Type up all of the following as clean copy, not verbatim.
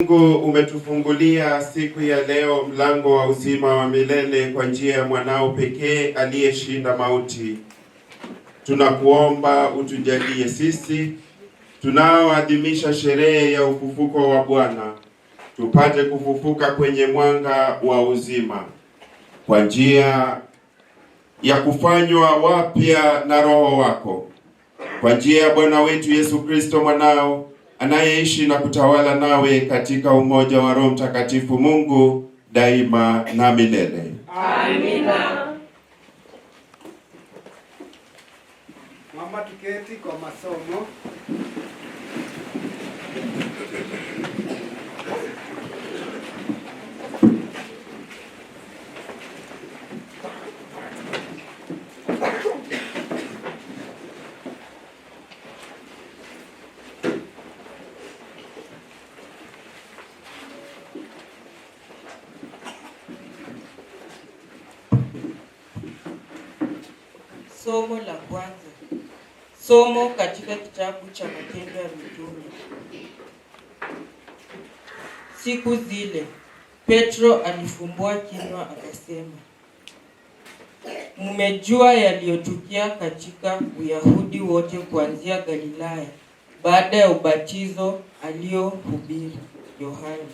Mungu umetufungulia siku ya leo mlango wa uzima wa milele kwa njia ya mwanao pekee aliyeshinda mauti. Tunakuomba utujalie sisi tunaoadhimisha sherehe ya ufufuko wa Bwana tupate kufufuka kwenye mwanga wa uzima kwa njia ya kufanywa wapya na Roho wako, kwa njia ya Bwana wetu Yesu Kristo mwanao anayeishi na kutawala nawe katika umoja wa Roho Mtakatifu Mungu daima na milele. Amina. Mama, tuketi kwa masomo. Somo la kwanza. Somo katika kitabu cha Matendo ya Mitume. Siku zile Petro alifumbua kinywa akasema, mmejua yaliyotukia katika Uyahudi wote kuanzia Galilaya baada ya ubatizo aliohubiri Yohana,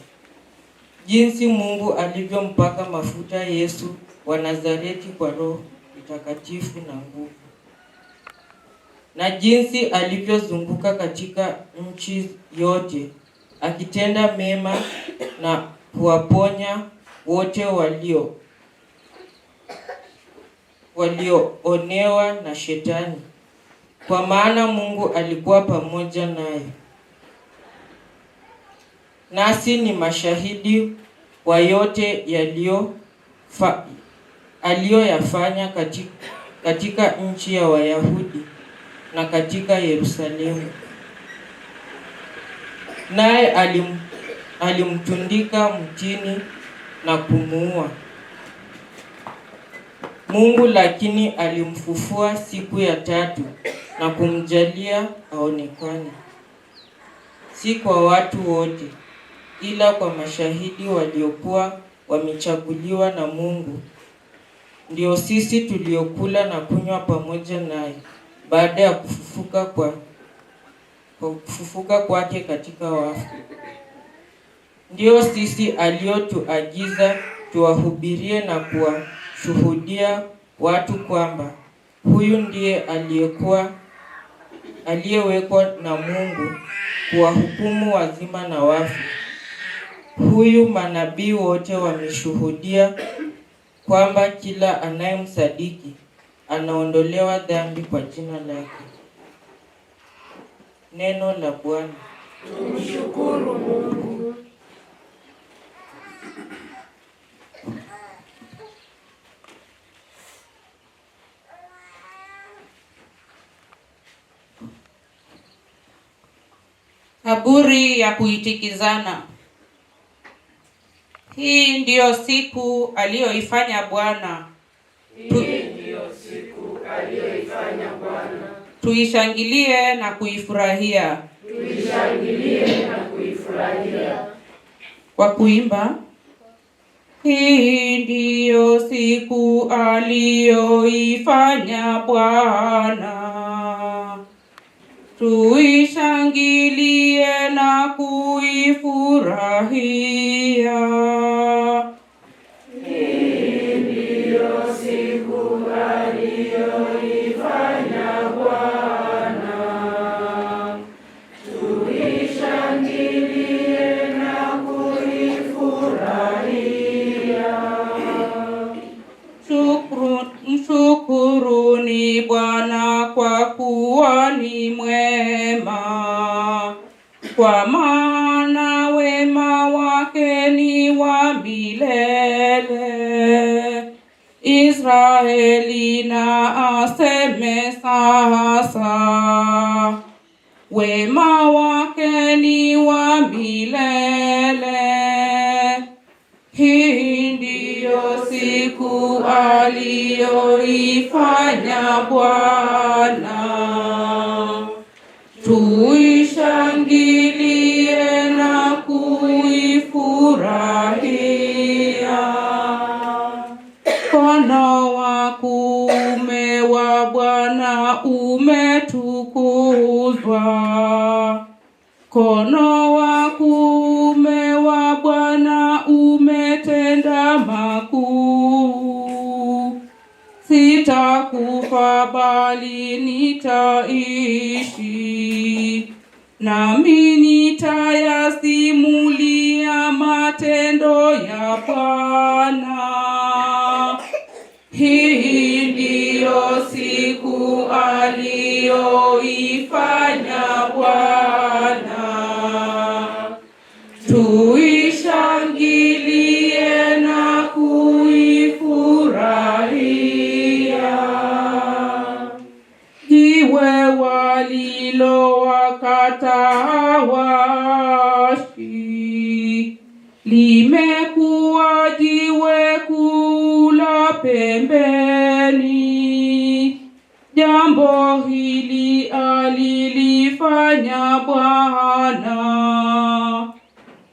jinsi Mungu alivyompaka mafuta Yesu wa Nazareti kwa Roho Mtakatifu na nguvu, na jinsi alivyozunguka katika nchi yote akitenda mema na kuwaponya wote walioonewa na Shetani, kwa maana Mungu alikuwa pamoja naye. Nasi ni mashahidi wa yote aliyoyafanya katika nchi ya Wayahudi na katika Yerusalemu. Naye alimtundika mtini na kumuua. Mungu lakini alimfufua siku ya tatu na kumjalia aonekane, si kwa watu wote, ila kwa mashahidi waliokuwa wamechaguliwa na Mungu, ndio sisi tuliokula na kunywa pamoja naye baada ya kufufuka kwake katika wafu. Ndio sisi aliotuagiza tuwahubirie na kuwashuhudia watu kwamba huyu ndiye aliyewekwa na Mungu kuwahukumu wazima na wafu. Huyu manabii wote wameshuhudia kwamba kila anayemsadiki anaondolewa dhambi kwa jina lake. Neno la Bwana. Tumshukuru Mungu. Kaburi ya kuitikizana. Hii ndiyo siku aliyoifanya Bwana. Tuishangilie na kuifurahia. Kwa kuimba. Hii ndiyo siku aliyoifanya Bwana. Tuishangilie na kuifurahia. Hii ndiyo siku aliyoifanya Bwana. Tuishangilie na kuifurahia. Mshukuruni Bwana kwa kuwa ni mwema, kwa maana wema wake ni wa milele. Israeli na aseme sasa, wema wake ni wa milele. Hii ndiyo siku aliyoifanya Bwana. Tuishangilie na kui kuifurahia. Mkono wa kuume wa Bwana umetukuzwa. Mkono wa kuume wa Bwana umetenda makuu. Sitakufa bali nitaishi, nami nitayasimulia matendo ya Bwana. Hii ndiyo siku aliyoifanya Bwana, tuishangilie na kuifurahia. Jiwe walilowakata hawashi limekuwa jiwe kuu la pembeni. Jambo hili alilifanya Bwana,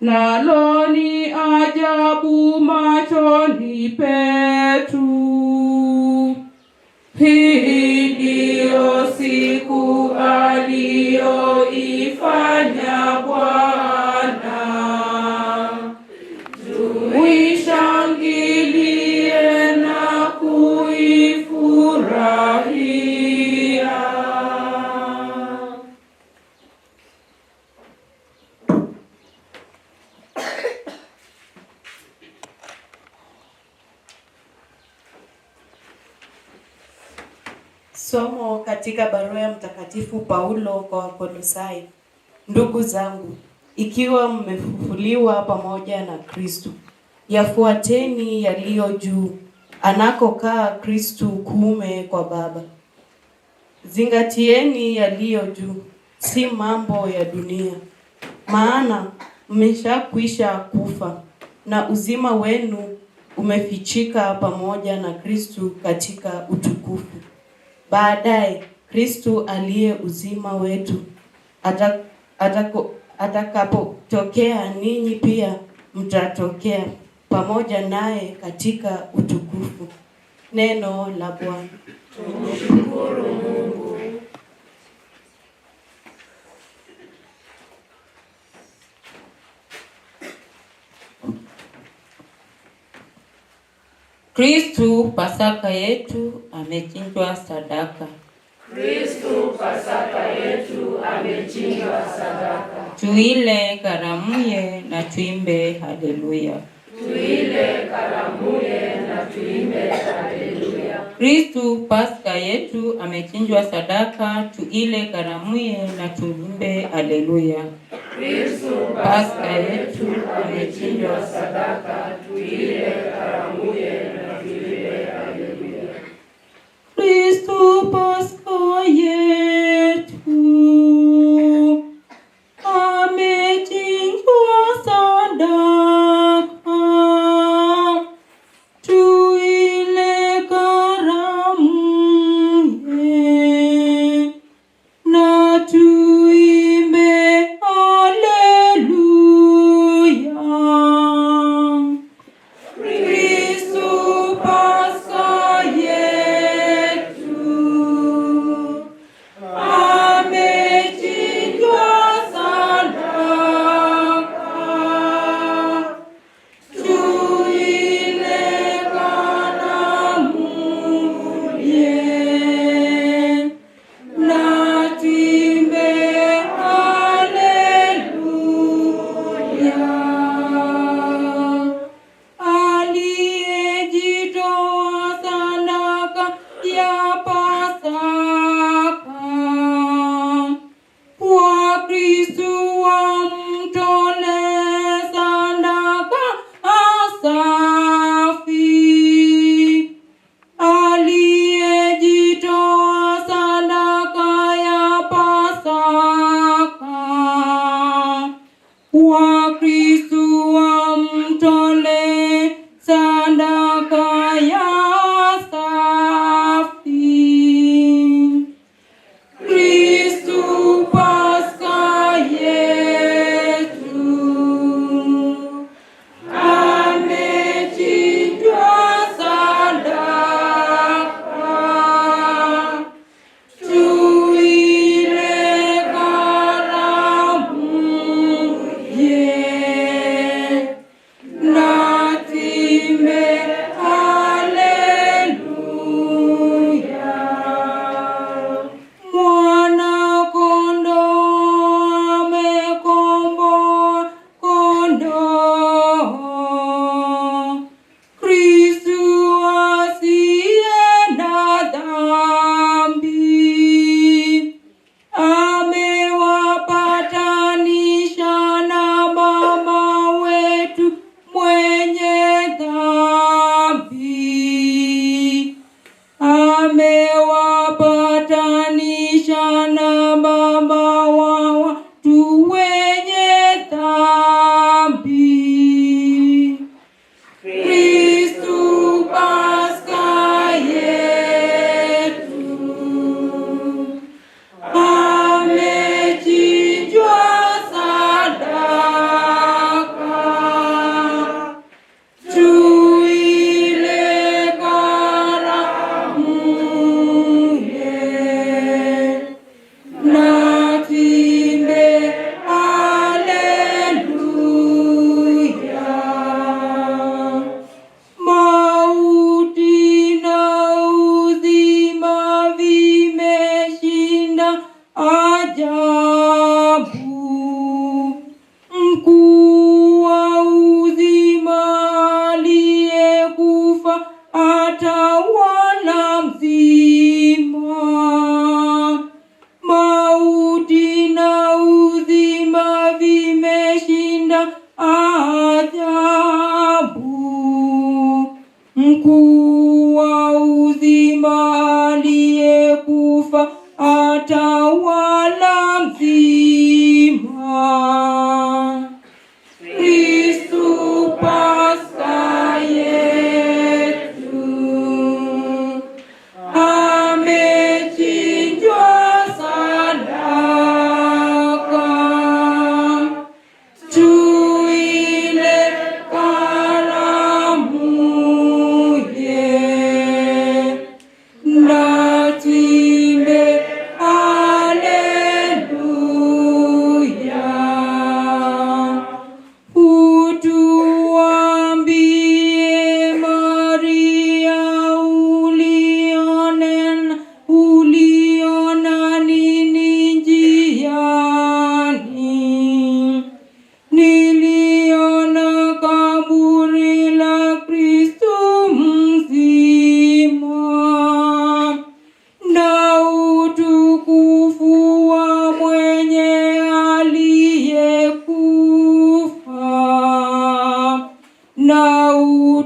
nalo ni ajabu machoni petu. Hii ndiyo siku aliyoifanya Bwana, tuishangilie na kuifurahia. Somo katika barua ya Mtakatifu Paulo kwa Wakolosai. Ndugu zangu, ikiwa mmefufuliwa pamoja na Kristo, yafuateni yaliyo juu, anakokaa Kristo kuume kwa Baba. Zingatieni yaliyo juu, si mambo ya dunia. Maana mmeshakwisha kufa, na uzima wenu umefichika pamoja na Kristo katika utukufu. Baadaye Kristo aliye uzima wetu atakapotokea, ninyi pia mtatokea pamoja naye katika utukufu. Neno la Bwana. Tumshukuru Mungu. Kristu Pasaka yetu amechinjwa sadaka. Kristo Pasaka yetu amechinjwa sadaka. Tuile karamuye na tuimbe haleluya. Tuile karamuye na tuimbe haleluya. Kristu Pasaka yetu amechinjwa sadaka. Tuile karamuye na tuimbe haleluya. Kristo Pasaka yetu amechinjwa sadaka. Tuile karamuye na tuimbe haleluya. Kristu Pasaka yetu amechinjwa sadaka. Tuile karamuye na tuimbe haleluya. Kristu Pasaka yetu amechinjwa sadaka. Tuile karamuye na tuimbe haleluya. Aliyejitoa sadaka ya Pasaka, kwa Kristo wamtole sadaka asafi. Aliyejitoa sadaka ya Pasaka, kwa Kristo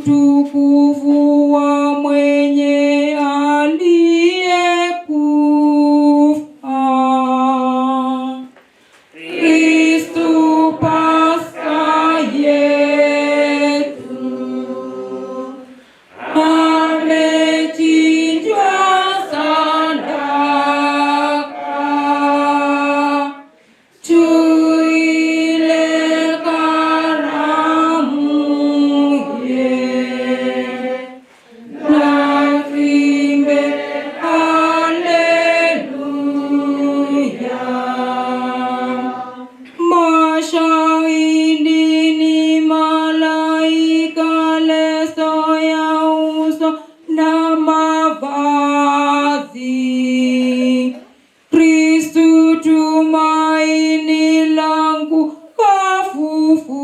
utukufu wa mwenye aliyekufa. Kristu Pasaka yetu amechinjwa sadaka, tuile karamu ye na tuimbe haleluya. Mashahidi ni malaika, leso ya uso na mavazi. Kristu tumaini langu kafufuka,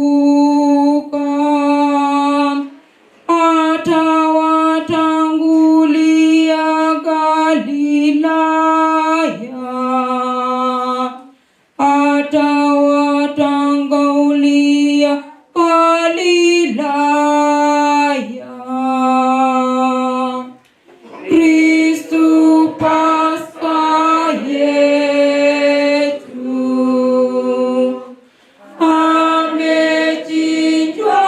atawatangulia Galilaya, atawatangulia Galilaya. Kristu Pasaka yetu amechinjwa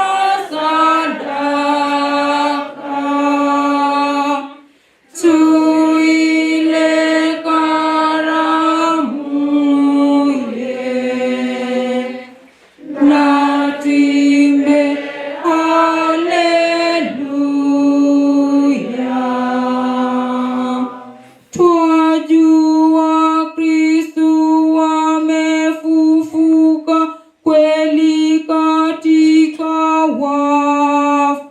sadaka, tuile karamu ye na tuimbe haleluya. Twajua Kristu amefufuka kweli katika wafu.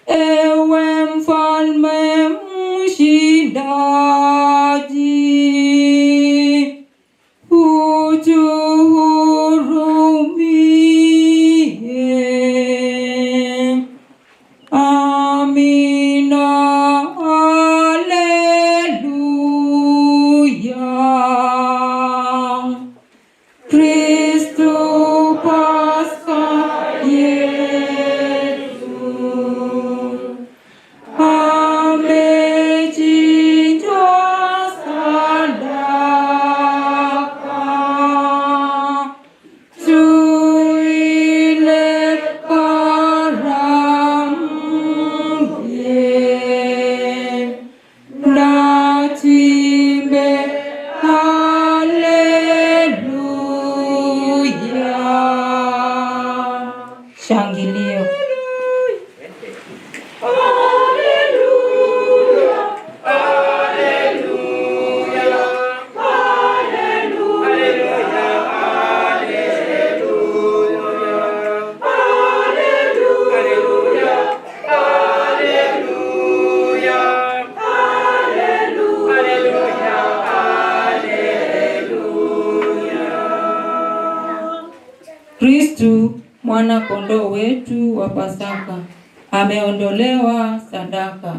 Ewe mfalme mshindaji, utuhurumie. Amina, haleluya. Kristu Pasaka yetu amechinjwa sadaka, tuile karamu ye na tuimbe haleluya. Shangilio. Kristu mwana kondoo wetu wa Pasaka ameondolewa sadaka.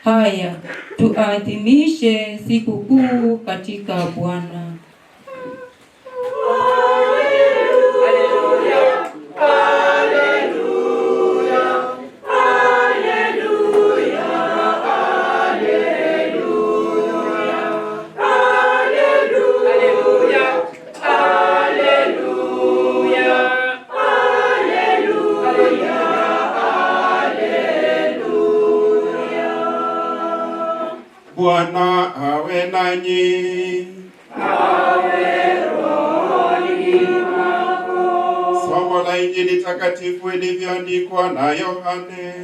Haya, tuadhimishe siku kuu katika Bwana. Bwana awe nanyi. Somo la Injili takatifu ilivyoandikwa na Yohane.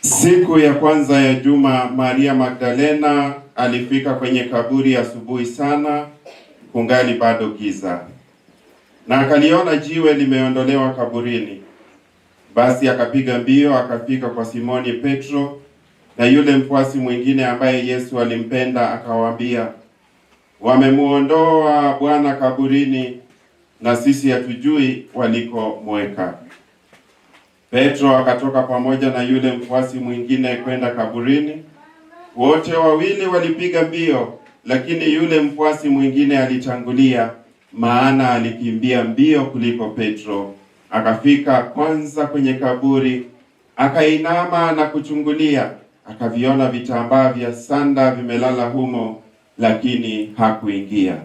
Siku ya kwanza ya juma, Maria Magdalena alifika kwenye kaburi asubuhi sana, kungali bado giza, na akaliona jiwe limeondolewa kaburini. Basi akapiga mbio akafika kwa Simoni Petro na yule mfuasi mwingine ambaye Yesu alimpenda, akawaambia, wamemuondoa Bwana kaburini na sisi hatujui walikomweka. Petro akatoka pamoja na yule mfuasi mwingine kwenda kaburini. Wote wawili walipiga mbio lakini yule mfuasi mwingine alitangulia, maana alikimbia mbio kuliko Petro. Akafika kwanza kwenye kaburi, akainama na kuchungulia, akaviona vitambaa vya sanda vimelala humo, lakini hakuingia.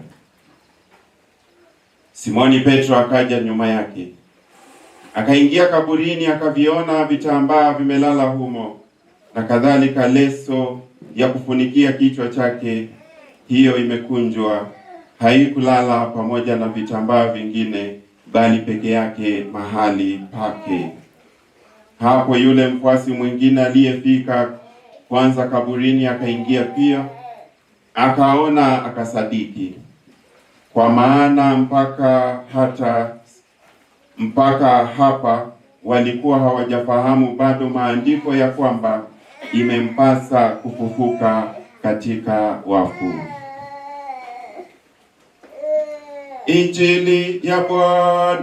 Simoni Petro akaja nyuma yake, akaingia kaburini, akaviona vitambaa vimelala humo, na kadhalika leso ya kufunikia kichwa chake, hiyo imekunjwa, haikulala pamoja na vitambaa vingine, bali peke yake mahali pake. Hapo yule mfuasi mwingine aliyefika kwanza kaburini akaingia pia, akaona, akasadiki. Kwa maana mpaka hapa walikuwa hawajafahamu bado maandiko ya kwamba imempasa kufufuka katika wafu. Injili ya Bwana.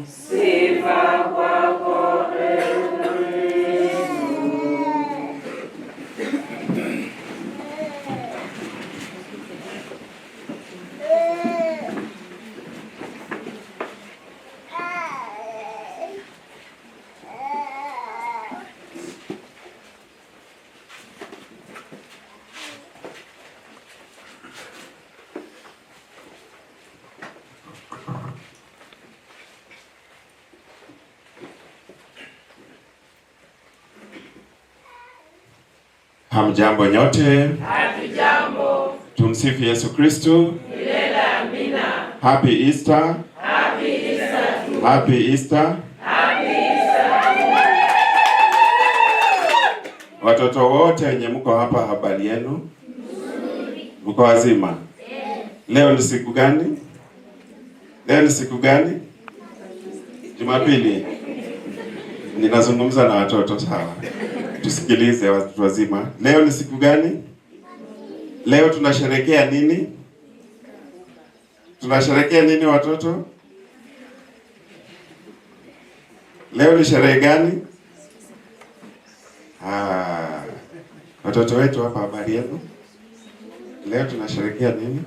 Sifa kwako Kristo. Hamjambo nyote. Hatujambo. Tumsifu Yesu Kristo. Milele amina. Happy Easter. Happy Easter. Happy Easter. Happy Easter. Watoto wote wenye mko hapa, habari yenu? Mko wazima? Leo ni siku gani? Leo ni siku gani? Jumapili. Ninazungumza na watoto, sawa? Tusikilize watu wazima. Leo ni siku gani? Leo tunasherehekea nini? Tunasherehekea nini watoto? Leo ni sherehe gani? Watoto wetu hapa, habari yenu? Leo tunasherehekea nini?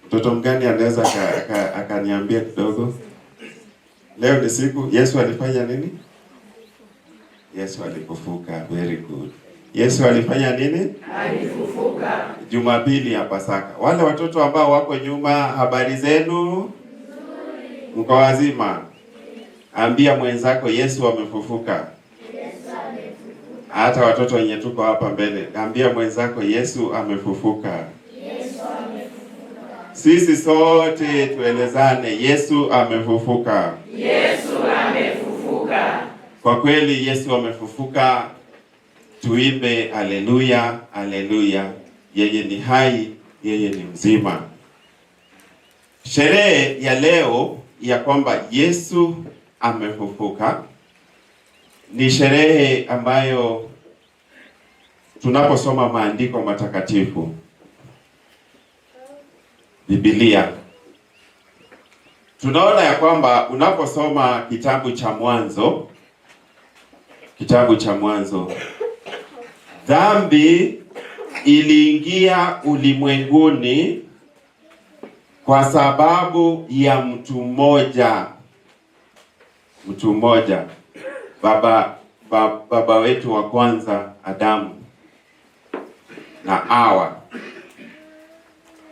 Mtoto mgani anaweza akaniambia kidogo? Leo ni siku Yesu alifanya nini? Yesu alifufuka. Very good. Yesu alifanya nini? Alifufuka. Jumapili ya Pasaka. Wale watoto ambao wako nyuma, habari zenu? Mko wazima? Ambia mwenzako Yesu amefufuka. Yesu amefufuka. Hata watoto wenye tuko hapa mbele, ambia mwenzako Yesu amefufuka. Yesu amefufuka. Sisi sote tuelezane, Yesu amefufuka. Yesu amefufuka. Kwa kweli Yesu amefufuka. Tuimbe haleluya, haleluya. Yeye ni hai, yeye ni mzima. Sherehe ya leo ya kwamba Yesu amefufuka ni sherehe ambayo tunaposoma maandiko matakatifu, Biblia, tunaona ya kwamba unaposoma kitabu cha Mwanzo, dhambi iliingia ulimwenguni kwa sababu ya mtu mmoja, baba wetu wa kwanza Adamu na Hawa.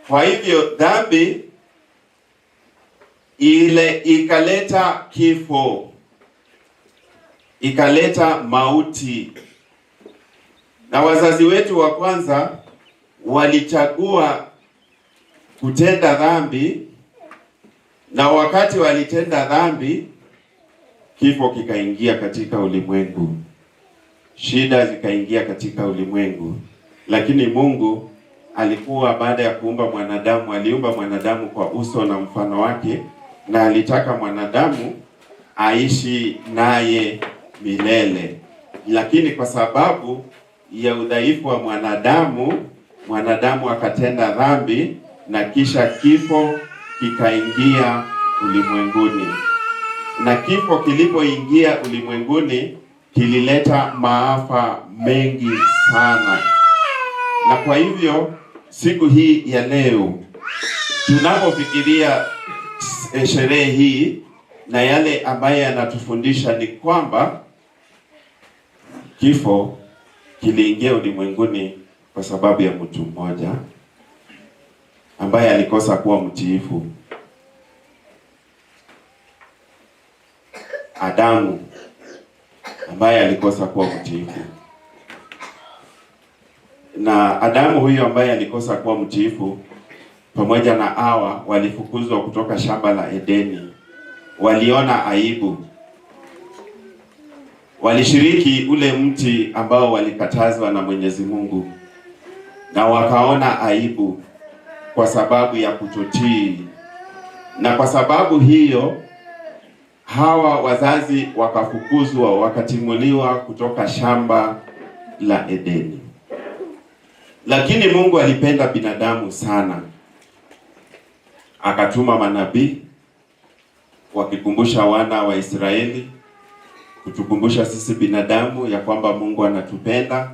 Kwa hivyo dhambi ile ikaleta kifo, ikaleta mauti, na wazazi wetu wa kwanza walichagua kutenda dhambi, na wakati walitenda dhambi, kifo kikaingia katika ulimwengu, shida zikaingia katika ulimwengu. Lakini Mungu alikuwa, baada ya kuumba mwanadamu, aliumba mwanadamu kwa uso na mfano wake, na alitaka mwanadamu aishi naye milele. Lakini kwa sababu ya udhaifu wa mwanadamu akatenda dhambi, na kisha kifo kikaingia ulimwenguni. Na kifo kilipoingia ulimwenguni kilileta maafa mengi sana. Na kwa hivyo siku hii ya leo tunapofikiria sherehe hii na yale ambaye anatufundisha ni kwamba kifo kiliingia ulimwenguni kwa sababu ya mtu mmoja ambaye alikosa kuwa mtiifu. Adamu ambaye alikosa kuwa mtiifu. Na Adamu huyo ambaye alikosa kuwa mtiifu pamoja na Hawa walifukuzwa kutoka shamba la Edeni. Waliona aibu. Walishiriki ule mti ambao walikatazwa na Mwenyezi Mungu. Na wakaona aibu kwa sababu ya kutotii. Na kwa sababu hiyo Hawa wazazi wakafukuzwa, wakatimuliwa kutoka shamba la Edeni. Lakini Mungu alipenda binadamu sana. Akatuma manabii wakikumbusha wana wa Israeli, kutukumbusha sisi binadamu ya kwamba Mungu anatupenda.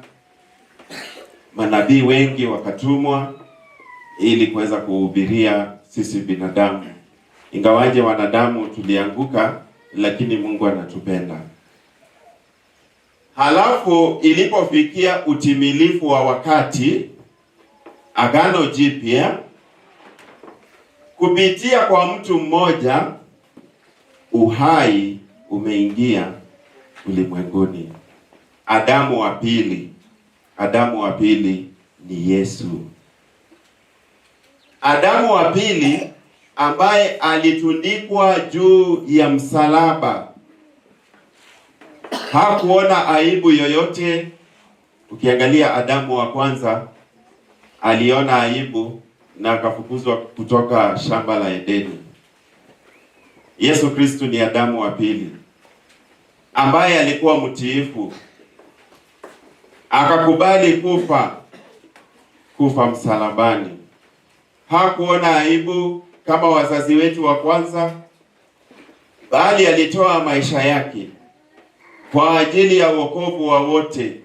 Manabii wengi wakatumwa ili kuweza kuhubiria sisi binadamu. Ingawaje wanadamu tulianguka, lakini Mungu anatupenda. Halafu ilipofikia utimilifu wa wakati, Agano Jipya, kupitia kwa mtu mmoja uhai umeingia ulimwenguni. Adamu wa pili. Adamu wa pili ni Yesu. Adamu wa pili ambaye alitundikwa juu ya msalaba hakuona aibu yoyote. Ukiangalia Adamu wa kwanza aliona aibu na akafukuzwa kutoka shamba la Edeni. Yesu Kristo ni Adamu wa pili ambaye alikuwa mtiifu, akakubali kufa msalabani. Hakuona aibu kama wazazi wetu wa kwanza, bali alitoa maisha yake kwa ajili ya wokovu wa wote.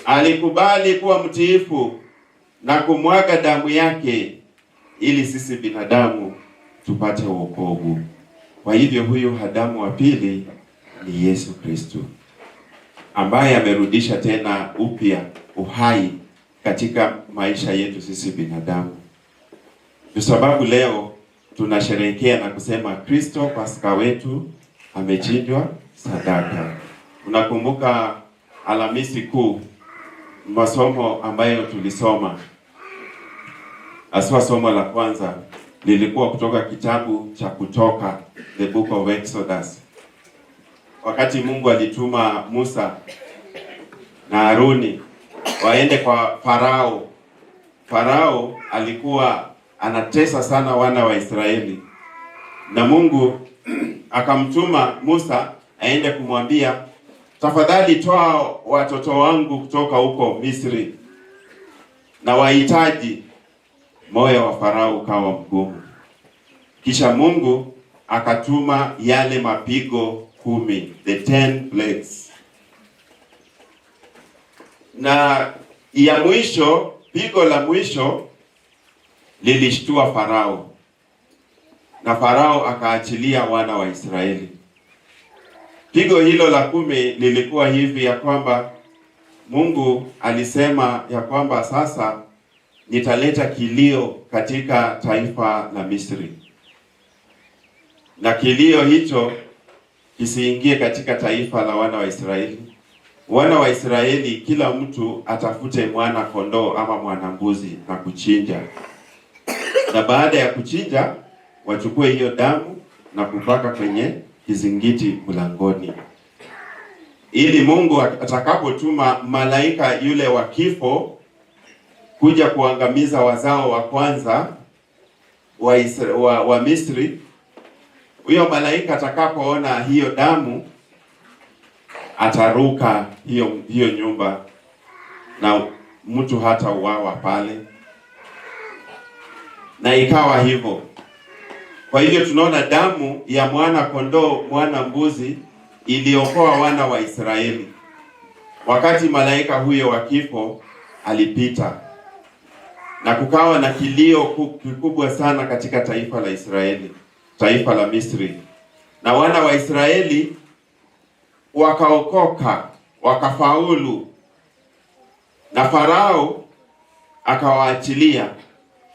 Alikubali kuwa mtiifu na kumwaga damu yake ili sisi binadamu tupate wokovu. Kwa hivyo huyu Adamu wa pili ni Yesu Kristo ambaye amerudisha tena upya uhai katika maisha yetu sisi binadamu. Kwa sababu leo tunasherehekea na kusema Kristo Pasaka wetu amechinjwa sadaka. Unakumbuka Alhamisi Kuu masomo ambayo tulisoma. Aswa somo la kwanza lilikuwa kutoka kitabu cha Kutoka, the book of Exodus. Wakati Mungu alituma Musa na Haruni waende kwa Farao. Farao alikuwa anatesa sana wana wa Israeli. Na Mungu akamtuma Musa aende kumwambia, tafadhali toa watoto wangu kutoka huko Misri. Na wahitaji. Moyo wa Farao ukawa mgumu. Kisha Mungu akatuma yale mapigo 10, the 10 plagues. Na ya mwisho, pigo la mwisho lilishtua Farao. Na Farao akaachilia wana wa Israeli. Pigo hilo la 10 lilikuwa hivi ya kwamba Mungu alisema ya kwamba sasa nitaleta kilio katika taifa la Misri. Na kilio hicho kisiingie katika taifa la wana wa Israeli. Wana wa Israeli kila mtu atafute mwana kondoo ama mwana mbuzi na kuchinja. Na baada ya kuchinja wachukue hiyo damu na kupaka kwenye kizingiti mlangoni. Ili Mungu atakapotuma malaika yule wa kifo kuja kuangamiza wazao wa kwanza wa Misri, huyo malaika atakapoona hiyo damu ataruka hiyo nyumba na mtu hata uwawa pale. Na ikawa hivyo. Kwa hivyo tunaona damu ya mwana kondoo, mwana mbuzi iliokoa wana wa Israeli. Wakati malaika huyo wa kifo alipita. na kukawa na kilio kikubwa sana katika taifa la Israeli, taifa la Misri, na wana wa Israeli wakaokoka, wakafaulu, na Farao akawaachilia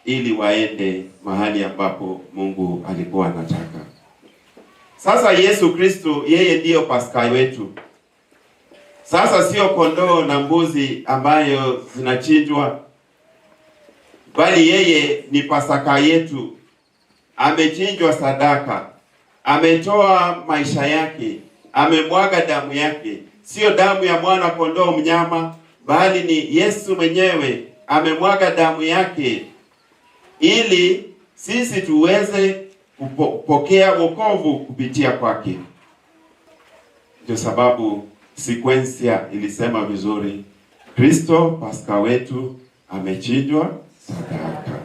ili waende mahali ambapo Mungu alikuwa anataka. Sasa Yesu Kristo, yeye ndiyo Pasaka wetu. Sasa sio kondoo na mbuzi ambayo zinachinjwa, bali yeye ni Pasaka yetu. Amechinjwa sadaka, ametoa maisha yake, amemwaga damu yake. Sio damu ya mwana kondoo mnyama, bali ni Yesu mwenyewe amemwaga damu yake ili sisi tuweze kupokea wokovu kupitia kwake. Ndio sababu sequencia ilisema vizuri, Kristo Pasaka wetu amechinjwa sadaka.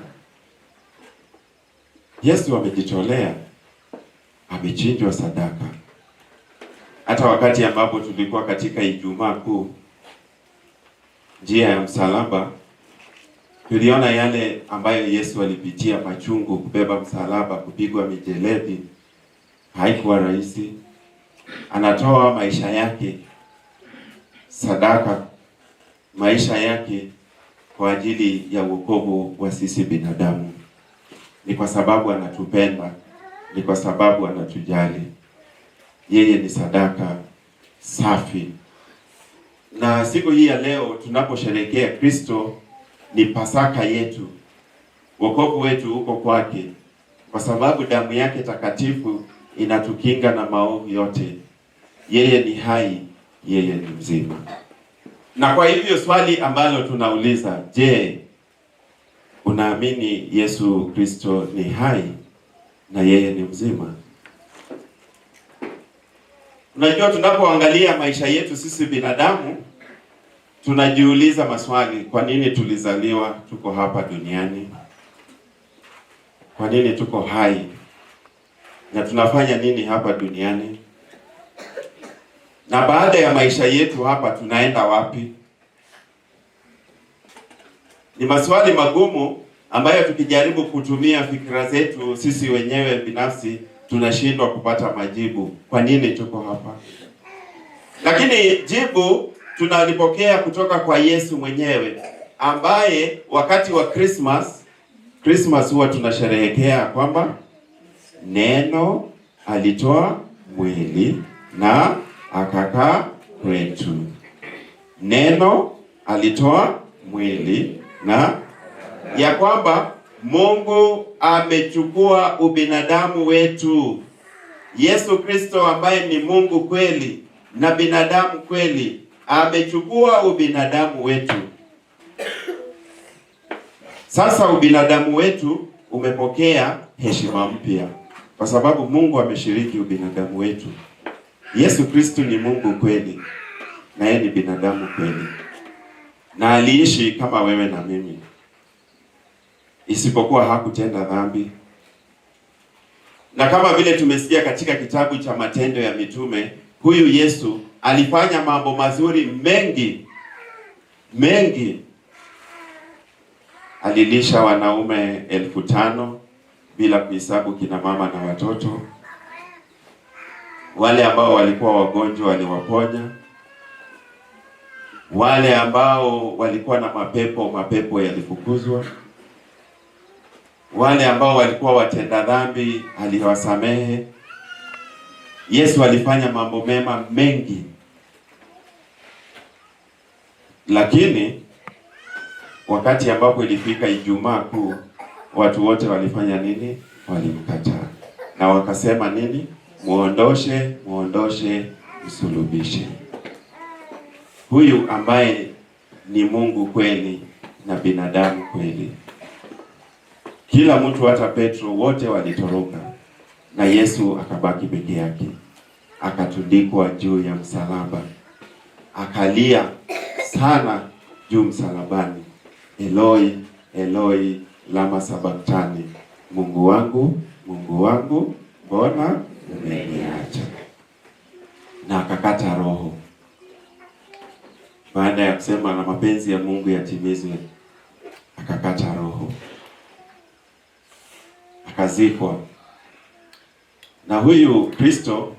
Yesu amejitolea, amechinjwa sadaka. Hata wakati ambapo tulikuwa katika Ijumaa Kuu, njia ya msalaba, tuliona yale ambayo Yesu alipitia, machungu, kubeba msalaba, kupigwa mijeledi. Haikuwa rahisi. Anatoa maisha yake sadaka, maisha yake kwa ajili ya wokovu wa sisi binadamu. Ni kwa sababu anatupenda, ni kwa sababu anatujali. Yeye ni sadaka safi. Na siku hii ya leo tunaposherehekea Kristo, ni Pasaka yetu. Wokovu wetu uko kwake, kwa sababu damu yake takatifu inatukinga na maovu yote. Yeye ni hai, yeye ni mzima. Na kwa hivyo swali ambalo tunauliza, je, unaamini Yesu Kristo ni hai na yeye ni mzima? Unajua, tunapoangalia maisha yetu sisi binadamu, tunajiuliza maswali. Kwa nini tulizaliwa, tuko hapa duniani? Kwa nini tuko hai? Na tunafanya nini hapa duniani? Na baada ya maisha yetu hapa tunaenda wapi? Ni maswali magumu ambayo tukijaribu kutumia fikra zetu sisi wenyewe binafsi tunashindwa kupata majibu. Kwa nini tuko hapa? Lakini jibu tunalipokea kutoka kwa Yesu mwenyewe, ambaye wakati wa Christmas huwa tunasherehekea kwamba neno alitoa mwili na akakaa kwetu. Neno alitoa mwili, na ya kwamba Mungu amechukua ubinadamu wetu. Yesu Kristo ambaye ni Mungu kweli na binadamu kweli, amechukua ubinadamu wetu. Sasa ubinadamu wetu umepokea heshima mpya, kwa sababu Mungu ameshiriki ubinadamu wetu. Yesu Kristo ni Mungu kweli na yeye ni binadamu kweli, na aliishi kama wewe na mimi, isipokuwa hakutenda dhambi. Na kama vile tumesikia katika kitabu cha Matendo ya Mitume, huyu Yesu alifanya mambo mazuri mengi. Alilisha wanaume 5,000 bila kuhesabu kina mama na watoto. Wale ambao walikuwa wagonjwa aliwaponya. Wale ambao walikuwa na mapepo yalifukuzwa. Wale ambao walikuwa watenda dhambi aliwasamehe. Yesu alifanya mambo mema mengi. Lakini wakati ambapo ilifika Ijumaa Kuu, watu wote walifanya nini? Walimkataa. Na wakasema nini? Muondoshe, msulubishe. Huyu ambaye ni Mungu kweli na binadamu kweli. Kila mtu, hata Petro, wote walitoroka, na Yesu akabaki peke yake. Akatundikwa juu ya msalaba, akalia sana juu msalabani, Eloi, Eloi, lama sabachthani, Mungu wangu, mbona umeniacha? Na akakata roho. Baada ya kusema na mapenzi ya Mungu yatimizwe, akakata roho, akazikwa. Na huyu Kristo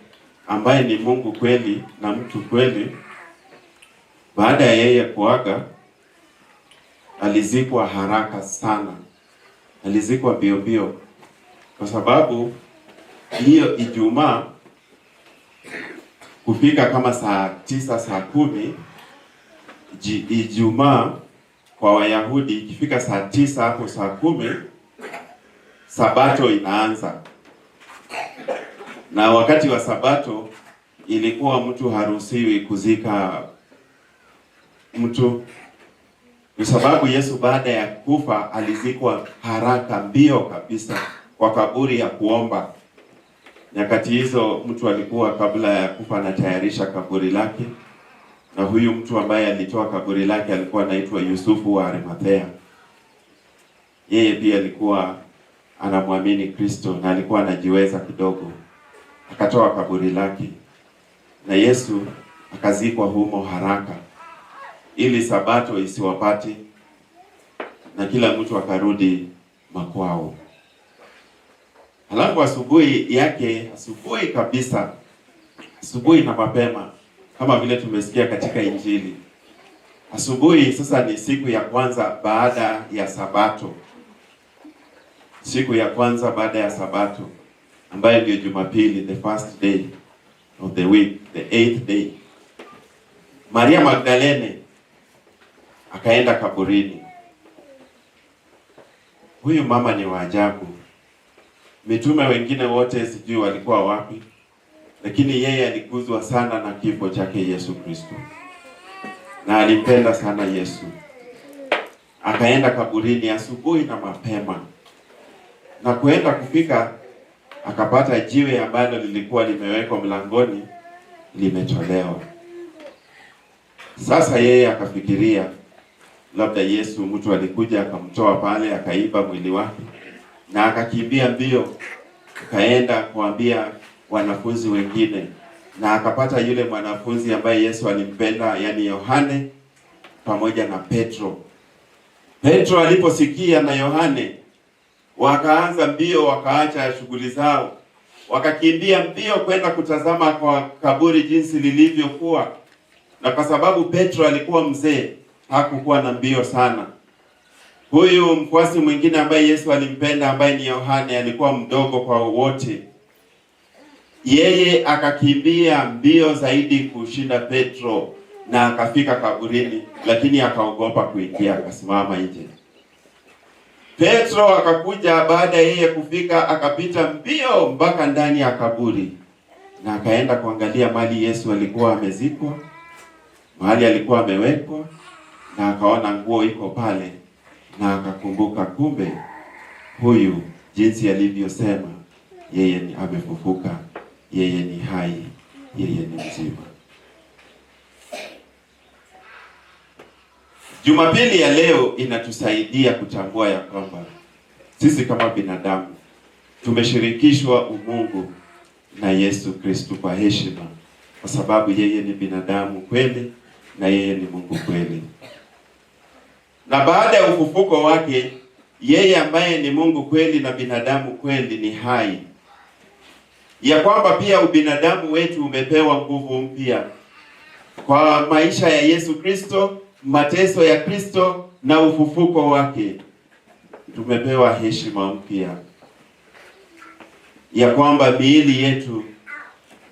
ambaye ni Mungu kweli na mtu kweli, baada ya yeye kuaga, alizikwa haraka sana, alizikwa mbio mbio, kwa sababu hiyo Ijumaa kufika kama saa 9 saa 10, Ijumaa kwa Wayahudi ikifika saa 9 hapo saa 10, Sabato inaanza. Na wakati wa Sabato ilikuwa mtu haruhusiwi kuzika mtu, kwa sababu Yesu baada ya kufa alizikwa haraka mbio kabisa kwa kaburi ya kuomba. Nyakati hizo mtu alikuwa kabla ya kufa anatayarisha kaburi lake, na huyu mtu ambaye alitoa kaburi lake alikuwa anaitwa Yusufu wa Arimathea. Yeye pia alikuwa anamwamini Kristo na alikuwa anajiweza kidogo, akatoa kaburi lake, na Yesu akazikwa humo haraka ili Sabato isiwapate, na kila mtu akarudi makwao. Halafu asubuhi yake, asubuhi kabisa, asubuhi na mapema, kama vile tumesikia katika Injili, asubuhi sasa ni siku ya kwanza baada ya Sabato, siku ya kwanza baada ya Sabato, ambayo ndio Jumapili, the first day of the week, the 8th day. Maria Magdalene akaenda kaburini. Huyu mama ni wa ajabu. Mitume wengine wote sijui walikuwa wapi, lakini yeye aliguzwa sana na kifo chake Yesu Kristo, na alimpenda sana Yesu. Akaenda kaburini asubuhi na mapema, na kuenda kufika akapata jiwe ambalo lilikuwa limewekwa mlangoni limetolewa. Sasa yeye akafikiria labda Yesu mtu alikuja akamtoa pale akaiba mwili wake, na akakimbia mbio akaenda kuambia wanafunzi wengine, na akapata yule mwanafunzi ambaye Yesu alimpenda, yani Yohane pamoja na Petro. Petro aliposikia na Yohane, wakaanza mbio, wakaacha shughuli zao, wakakimbia mbio kwenda kutazama kwa kaburi jinsi lilivyokuwa. Na kwa sababu Petro alikuwa mzee, hakukuwa na mbio sana. Huyu mfuasi mwingine ambaye Yesu alimpenda, ambaye ni Yohane, alikuwa mdogo kwa wote. Yeye akakimbia mbio zaidi kushinda Petro, na akafika kaburini, lakini akaogopa kuingia, akasimama nje. Petro akakuja baada yeye kufika, akapita mbio mpaka ndani ya kaburi, na akaenda kuangalia mahali Yesu alikuwa amezikwa, mahali alikuwa amewekwa, na akaona nguo iko pale, na akakumbuka kumbe huyu jinsi alivyosema, yeye ni amefufuka, yeye ni hai, yeye ni mzima. Jumapili ya leo inatusaidia kutambua ya kwamba sisi kama binadamu tumeshirikishwa umungu na Yesu Kristo kwa heshima, kwa sababu yeye ni binadamu kweli na yeye ni Mungu kweli. Na baada ya ufufuko wake, yeye ambaye ni Mungu kweli na binadamu kweli ni hai, ya kwamba pia ubinadamu wetu umepewa nguvu mpya kwa maisha ya Yesu Kristo, mateso ya Kristo na ufufuko wake. Tumepewa heshima mpya ya kwamba miili yetu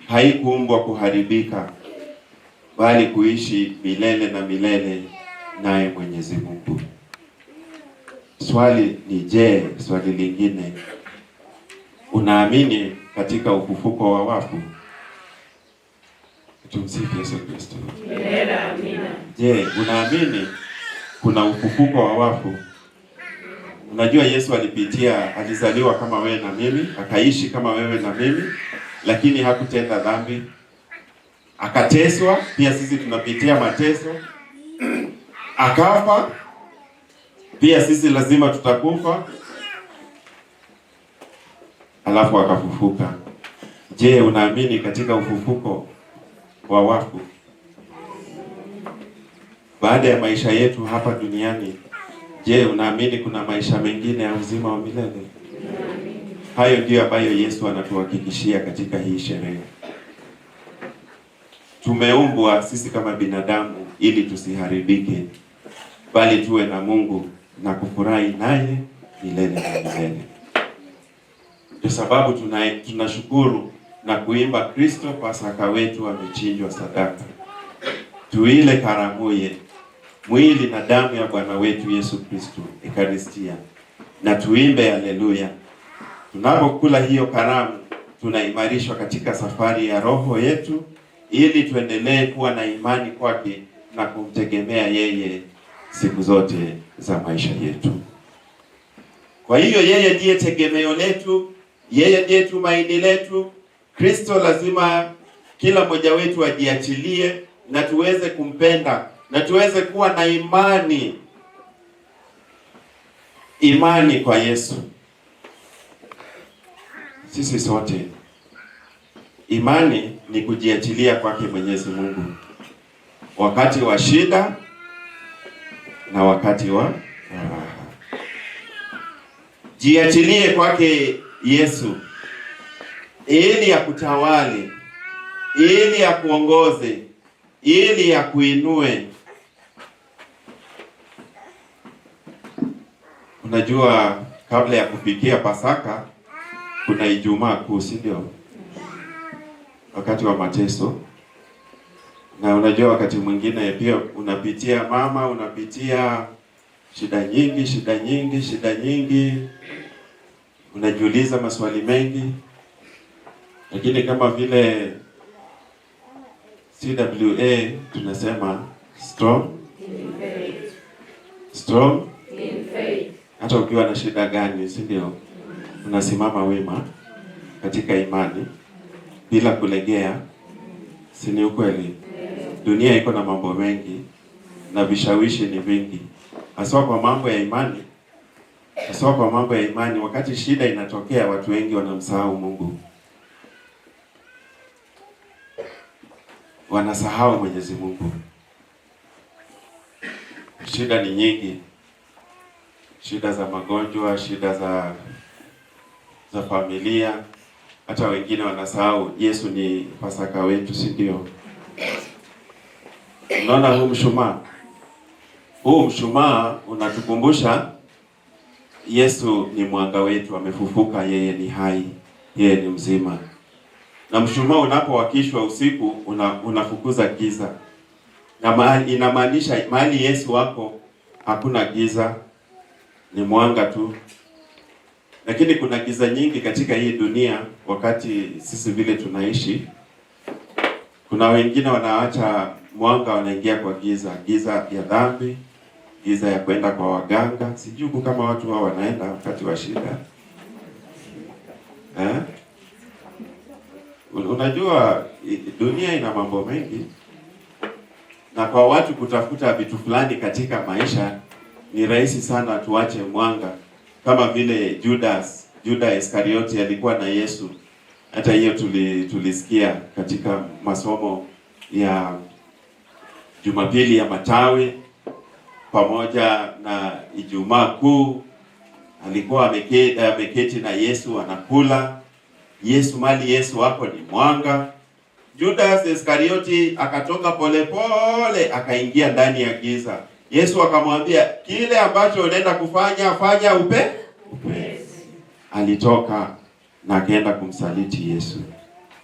haikuumbwa kuharibika, bali kuishi milele na milele naye Mwenyezi Mungu. Swali ni je, swali lingine, unaamini katika ufufuko wa wafu? Tumsifu Yesu Kristo. Amina. Je, unaamini kuna ufufuko wa wafu? Unajua Yesu alizaliwa kama wewe na mimi, akaishi kama wewe na mimi, lakini hakutenda dhambi. Akateswa, pia sisi tunapitia mateso. Akafa, pia sisi lazima tutakufa. Alafu akafufuka. Je, unaamini katika ufufuko wa wafu? Baada ya maisha yetu hapa duniani, Je, unaamini kuna maisha mengine ya uzima wa milele? Hayo ndiyo ambayo Yesu anatuhakikishia katika hii sherehe. Tumeumbwa sisi kama binadamu ili tusiharibike, bali tuwe na Mungu na kufurahi naye milele na milele. Ndio sababu tunashukuru na kuimba Kristo Pasaka wetu amechinjwa sadaka. Tuile karamuye mwili na damu ya Bwana wetu Yesu Kristo, Ekaristia, na tuimbe haleluya. Tunapokula hiyo karamu, tunaimarishwa katika safari ya roho yetu, ili tuendelee kuwa na imani kwake na kumtegemea yeye siku zote za maisha yetu. Kwa hiyo yeye ndiye tegemeo letu, yeye ndiye tumaini letu. Kristo lazima kila mmoja wetu ajiachilie na tuweze kumpenda na tuweze kuwa na imani kwa Yesu. Sisi sote, imani ni kujiachilia kwake Mwenyezi Mungu wakati wa shida na wakati wa raha. Jiachilie kwake Yesu ili akutawale, ili akuongoze, ili akuinue. Unajua, kabla ya kufikia Pasaka kuna Ijumaa Kuu, si ndio? Wakati wa mateso. Na unajua wakati mwingine pia unapitia shida nyingi. Unajiuliza maswali mengi. Lakini kama vile CWA tunasema strong in faith. Hata ukiwa na shida gani, si ndio? Unasimama wima katika imani bila kulegea. Si ni ukweli? Dunia iko na mambo mengi na vishawishi ni vingi. Hasa kwa mambo ya imani, wakati shida inatokea, watu wengi wanamsahau Mungu. Wanasahau Mwenyezi Mungu. Shida ni nyingi. Shida za magonjwa, shida za familia. Hata wengine wanasahau Yesu ni Pasaka wetu, si ndio? Unaona huu mshumaa unatukumbusha Yesu ni mwanga wetu, amefufuka, yeye ni hai, yeye ni mzima. Na mshumaa unapowakishwa usiku unafukuza giza. Na inamaanisha mahali Yesu wako hakuna giza, ni mwanga tu. Lakini kuna giza nyingi katika hii dunia wakati sisi vile tunaishi. Kuna wengine wanaacha mwanga, wanaingia kwa giza ya dhambi, giza ya kwenda kwa waganga. Sijui kama watu hao wanaenda wakati wa shida. Unajua dunia ina mambo mengi, na kwa watu kutafuta vitu fulani katika maisha ni rahisi sana tuache mwanga, kama vile Juda Iskarioti alikuwa na Yesu. Hata hiyo tulisikia katika masomo ya Jumapili ya Matawi pamoja na Ijumaa Kuu. Alikuwa ameketi na Yesu anakula. Yesu wako ni mwanga. Judas Iskarioti akatoka polepole akaingia ndani ya giza. Yesu akamwambia, kile ambacho unaenda kufanya fanya upesi. Alitoka na akaenda kumsaliti Yesu.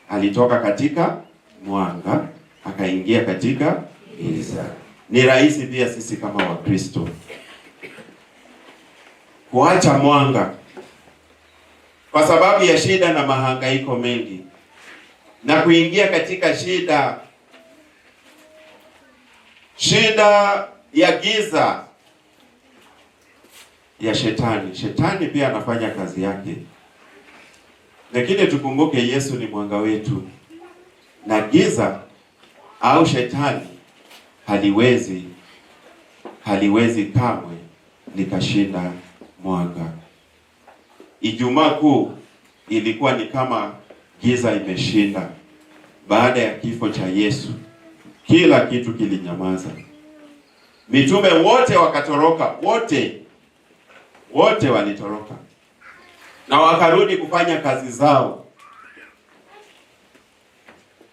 Alitoka katika mwanga akaingia katika giza. Ni rahisi pia sisi kama Wakristo kuacha mwanga kwa sababu ya shida na mahangaiko mengi, na kuingia katika shida ya giza ya shetani. Shetani pia anafanya kazi yake, lakini tukumbuke Yesu ni mwanga wetu, na giza au shetani haliwezi kamwe likashinda mwanga. Ijumaa Kuu ilikuwa ni kama giza imeshinda. Baada ya kifo cha Yesu, kila kitu kilinyamaza. Mitume wote wakatoroka, wote wote walitoroka na wakarudi kufanya kazi zao,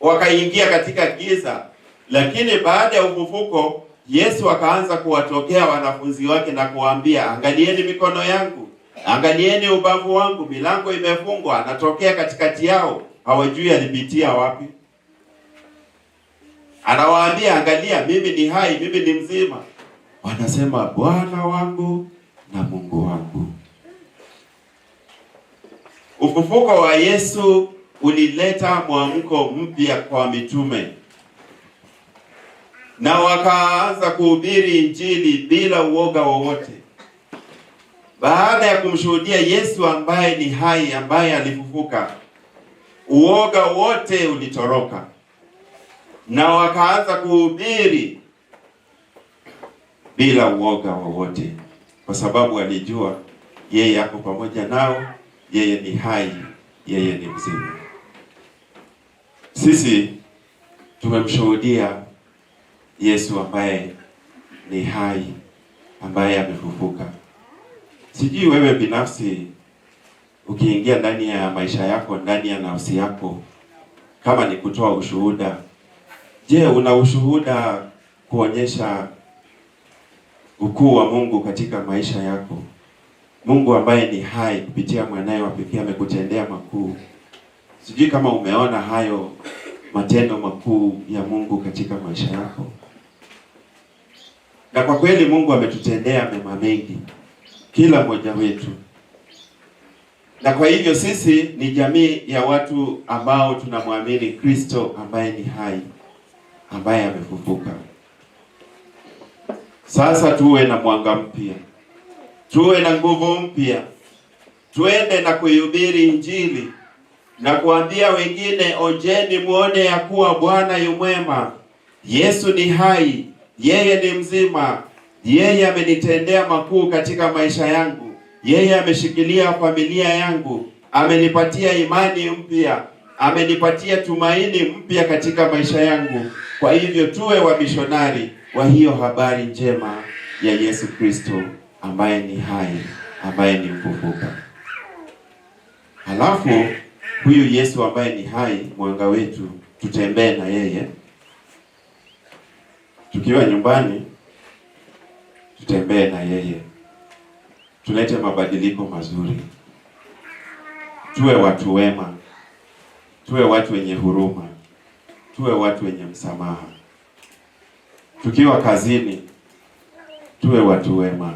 wakaingia katika giza. Lakini baada ya ufufuko, Yesu akaanza kuwatokea wanafunzi wake na kuwaambia, angalieni mikono yangu, angalieni ubavu wangu, milango imefungwa. Anatokea katikati yao, hawajui alipitia wapi. Anawaambia, angalia, mimi ni hai, mimi ni mzima. Wanasema, Bwana wangu na Mungu wangu. Ufufuko wa Yesu ulileta mwamko mpya kwa mitume, na wakaanza kuhubiri Injili bila uoga wowote. Baada ya kumshuhudia Yesu ambaye ni hai, ambaye alifufuka, uoga wote ulitoroka, na wakaanza kuhubiri bila uoga wowote, kwa sababu alijua yeye ako pamoja nao, yeye ni hai, yeye ni mzima. Sisi tumemshuhudia Yesu ambaye ni hai, ambaye amefufuka. Sijui wewe binafsi ukiingia ndani ya maisha yako, ndani ya nafsi yako, kama ni kutoa ushuhuda, je, una ushuhuda kuonyesha ukuu wa Mungu katika maisha yako? Mungu ambaye ni hai kupitia mwanae wa pekee amekutendea makuu. Sijui kama umeona hayo matendo makuu ya Mungu katika maisha yako. Na kwa kweli Mungu ametutendea mema mengi, kila mmoja wetu. Na kwa hivyo sisi ni jamii ya watu ambao tunamwamini Kristo ambaye ni hai, ambaye amefufuka. Sasa tuwe na mwanga mpya, tuwe na nguvu mpya, tuende na kuihubiri Injili na kuambia wengine, onjeni muone ya kuwa Bwana yu mwema. Yesu ni hai, yeye ni mzima, yeye amenitendea makuu katika maisha yangu, yeye ameshikilia familia yangu, amenipatia imani mpya, amenipatia tumaini mpya katika maisha yangu. Kwa hivyo tuwe wamishonari wa hiyo habari njema ya Yesu Kristo ambaye ni hai, ambaye ni mfufuka. Halafu huyu Yesu ambaye ni hai, mwanga wetu, tutembee na yeye. Tukiwa nyumbani, tutembee na yeye. Tulete mabadiliko mazuri. Tuwe watu wema. Tuwe watu wenye huruma. Tuwe watu wenye msamaha. Tukiwa kazini, tuwe watu wema.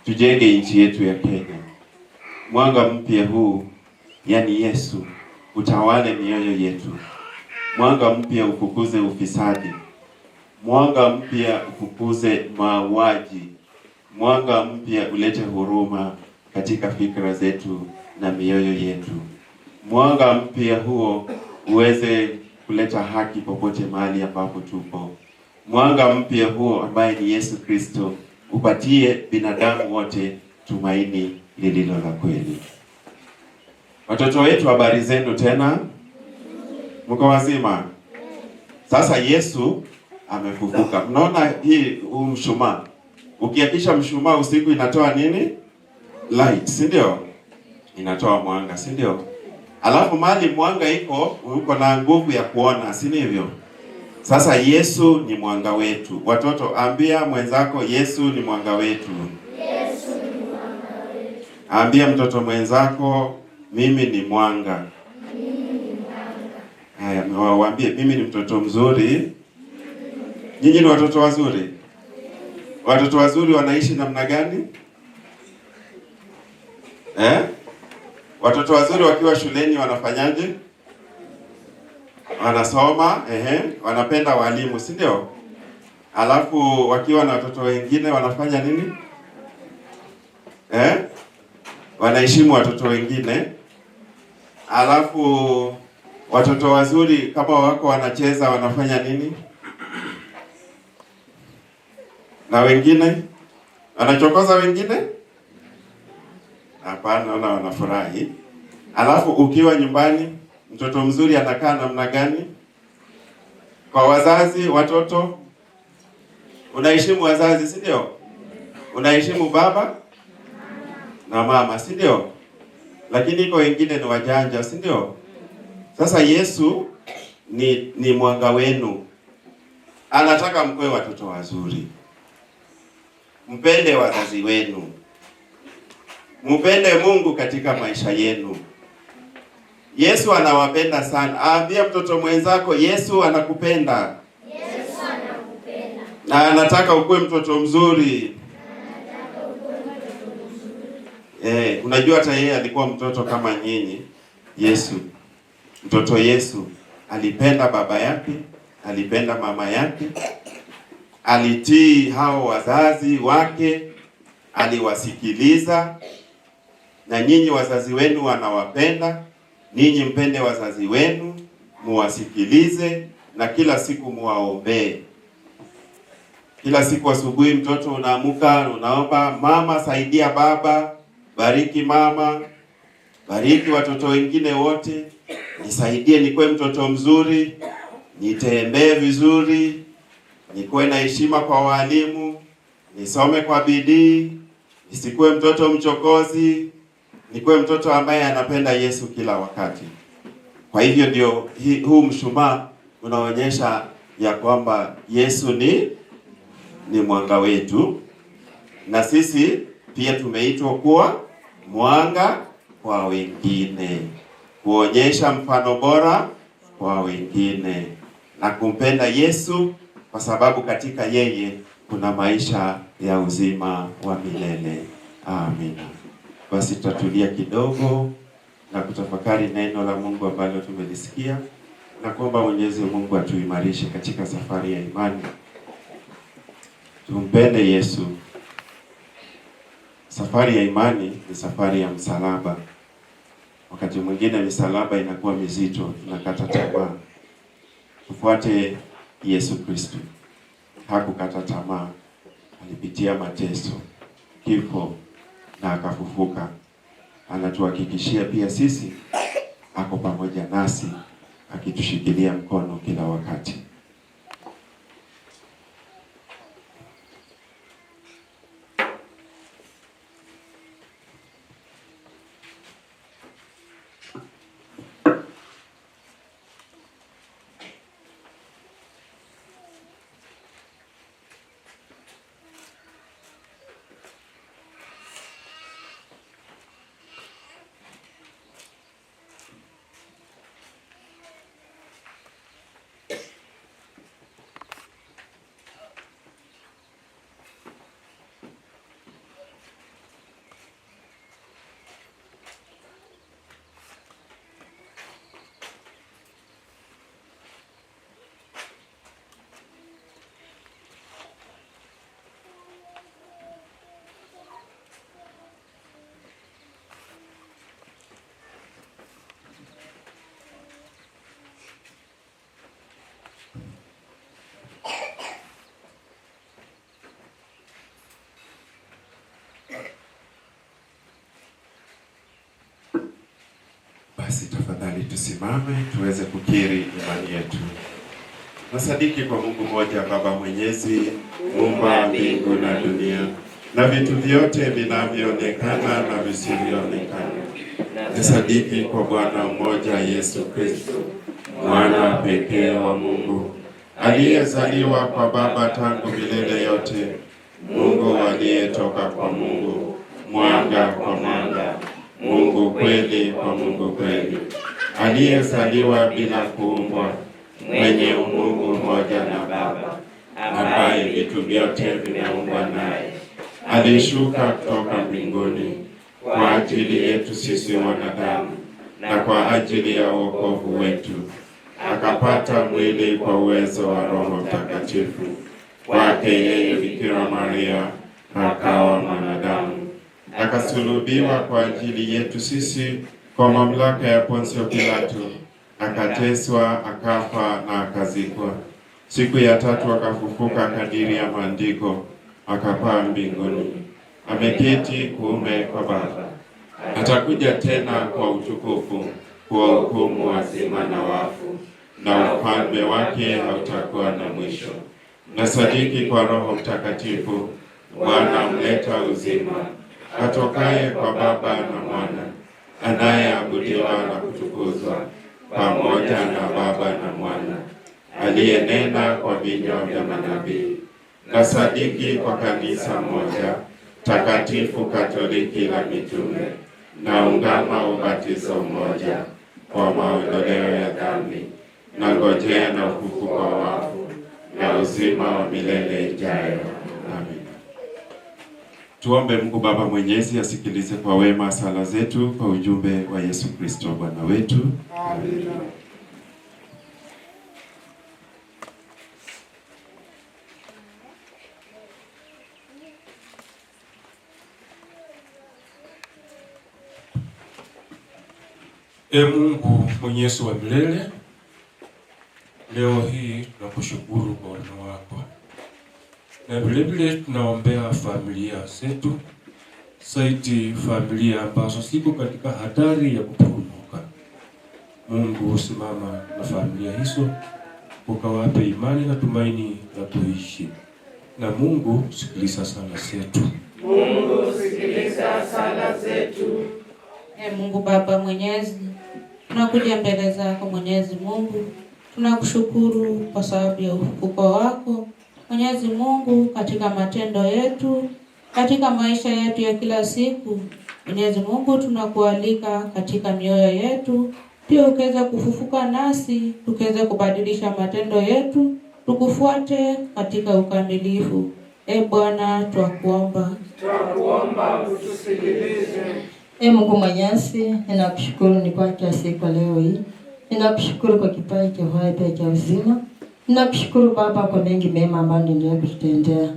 Tujenge nchi yetu ya Kenya. Mwanga mpya huu, yani Yesu, utawale mioyo yetu. Mwanga mpya ufukuze ufisadi. Mwanga mpya ufukuze mauaji. Mwanga mpya ulete huruma katika fikra zetu na mioyo yetu. Mwanga mpya huo uweze kuleta haki popote mahali ambapo tupo. Mwanga mpya huo ambaye ni Yesu Kristo upatie binadamu wote tumaini lililo la kweli. Watoto wetu, habari zenu tena? Mko wazima? Sasa Yesu amefufuka. Mnaona hii mshumaa? Ukiakisha mshumaa usiku inatoa nini? Light, si ndio? Inatoa mwanga, si ndio? Alafu mahali mwanga iko, uko na nguvu ya kuona, si hivyo? Sasa Yesu ni mwanga wetu. Watoto, ambia mwenzako, Yesu ni mwanga wetu. Yesu ni mwanga wetu. Ambia mtoto mwenzako, mimi ni mwanga. Mimi ni mwanga. Haya, waambie mimi ni mtoto mzuri. Nyinyi ni watoto wazuri? Watoto wazuri wanaishi namna gani? Watoto wazuri wakiwa shuleni wanafanyaje? Wanasoma, wanapenda walimu, si ndio? Alafu wakiwa na watoto wengine wanafanya nini? Wanaheshimu watoto wengine. Alafu watoto wazuri kama wako wanacheza wanafanya nini? Na wengine wanachokoza wengine? Hapana, naona wanafurahi. Alafu ukiwa nyumbani, mtoto mzuri anakaa namna gani? Kwa wazazi, watoto unaheshimu wazazi, si ndio? Unaheshimu baba, na mama, si ndio? Lakini iko wengine ni wajanja, si ndio? Sasa Yesu ni mwanga wenu. Anataka mkwe watoto wazuri. Mpende wazazi wenu. Mpende Mungu katika maisha yenu. Yesu anawapenda sana. Ambia mtoto mwenzako Yesu anakupenda. Yesu anakupenda. Na anataka ukuwe mtoto mzuri. Unajua hata yeye alikuwa mtoto kama nyinyi. Yesu. Mtoto Yesu alipenda baba yake, alipenda mama yake, alitii hao wazazi wake, aliwasikiliza. Na nyinyi wazazi wenu wanawapenda, ninyi mpende wazazi wenu, muwasikilize na kila siku muwaombee. Kila siku asubuhi mtoto unaamuka, unaomba mama saidia baba, bariki mama, bariki watoto wengine wote, nisaidie nikuwe mtoto mzuri, nitembee vizuri, nikuwe na heshima kwa walimu, nisome kwa bidii, nisikuwe mtoto mchokozi, nikuwe mtoto ambaye anapenda Yesu kila wakati. Kwa hivyo ndio huu mshumaa unaonyesha ya kwamba Yesu ni mwanga wetu, na sisi pia tumeitwa kuwa mwanga kwa wengine, kuonyesha mfano bora kwa wengine na kumpenda Yesu, kwa sababu katika yeye kuna maisha ya uzima wa milele. Amina. Basi tutatulia kidogo na kutafakari neno la Mungu ambalo tumelisikia, na kuomba Mwenyezi Mungu atuimarishe katika safari ya imani. Tumpende Yesu. Safari ya imani ni safari ya msalaba. Wakati mwingine misalaba inakuwa mizito, tunakata tamaa. Tufuate Yesu Kristo. Hakukata tamaa, alipitia mateso, kifo na akafufuka. Anatuhakikishia pia sisi ako pamoja nasi, akitushikilia mkono kila wakati. Basi tafadhali tusimame tuweze kukiri imani yetu. Nasadiki kwa Mungu mmoja, Baba Mwenyezi, Muumba mbingu na dunia na vitu vyote vinavyoonekana na visivyoonekana. Nasadiki kwa Bwana mmoja Yesu Kristo, mwana pekee wa Mungu, aliyezaliwa kwa Baba tangu milele yote, Mungu aliyetoka kwa Mungu, mwanga kwa mwanga, Mungu kweli kwa Mungu kweli, aliyezaliwa bila kuumbwa, mwenye umungu mmoja na Baba, ambaye vitu vyote vimeumbwa naye. Alishuka kutoka mbinguni kwa ajili yetu sisi wanadamu na kwa ajili ya wokovu wetu, akapata mwili kwa uwezo wa Roho Mtakatifu. Kwake yeye Bikira Maria akawa mwanadamu, akasulubiwa kwa ajili yetu sisi kwa mamlaka ya Ponsio Pilato, akateswa, akafa na akazikwa. Siku ya tatu akafufuka kadiri ya maandiko, akapaa mbinguni, ameketi kuume kwa Baba. Atakuja tena kwa utukufu kuwahukumu wazima na wafu, na ufalme wake hautakuwa na mwisho. Nasadiki kwa Roho Mtakatifu, Bwana mleta uzima, atokaye kwa Baba na Mwana, anayeabudiwa na kutukuzwa pamoja na Baba na Mwana, aliyenena kwa vinywa vya manabii. Nasadiki kwa kanisa moja takatifu Katoliki la mitume, naungama ubatizo mmoja kwa maondoleo ya dhambi, na ngojea na ufufuko wa wafu na uzima wa milele ijayo. Amen. Tuombe Mungu Baba Mwenyezi asikilize kwa wema sala zetu kwa ujumbe wa Yesu Kristo Bwana wetu. Amen. Mungu Mwenyezi wa milele, leo hii tunakushukuru kwa wema wako, na vile vile tunaombea familia zetu, zaidi familia ambazo ziko katika hatari ya kuporomoka. Mungu, simama na familia hizo, ukawape imani na tumaini la kuishi. Na Mungu, sikiliza sala zetu. Mungu, sikiliza sala zetu. Mungu Baba Mwenyezi, tunakuja mbele zako Mwenyezi Mungu, tunakushukuru kwa sababu ya ufufuko wako Mwenyezi Mungu, katika matendo yetu, katika maisha yetu ya kila siku. Mwenyezi Mungu, tunakualika katika mioyo yetu, pia ukaweza kufufuka nasi, tukaweza kubadilisha matendo yetu, tukufuate katika ukamilifu. Bwana, twakuomba utusikilize. Mungu Mwenyezi, ninakushukuru ni kwa siku leo hii. Ninakushukuru kwa kipaji cha uhai pia cha uzima. Ninakushukuru Baba kwa mengi mema ambayo ndio kututendea.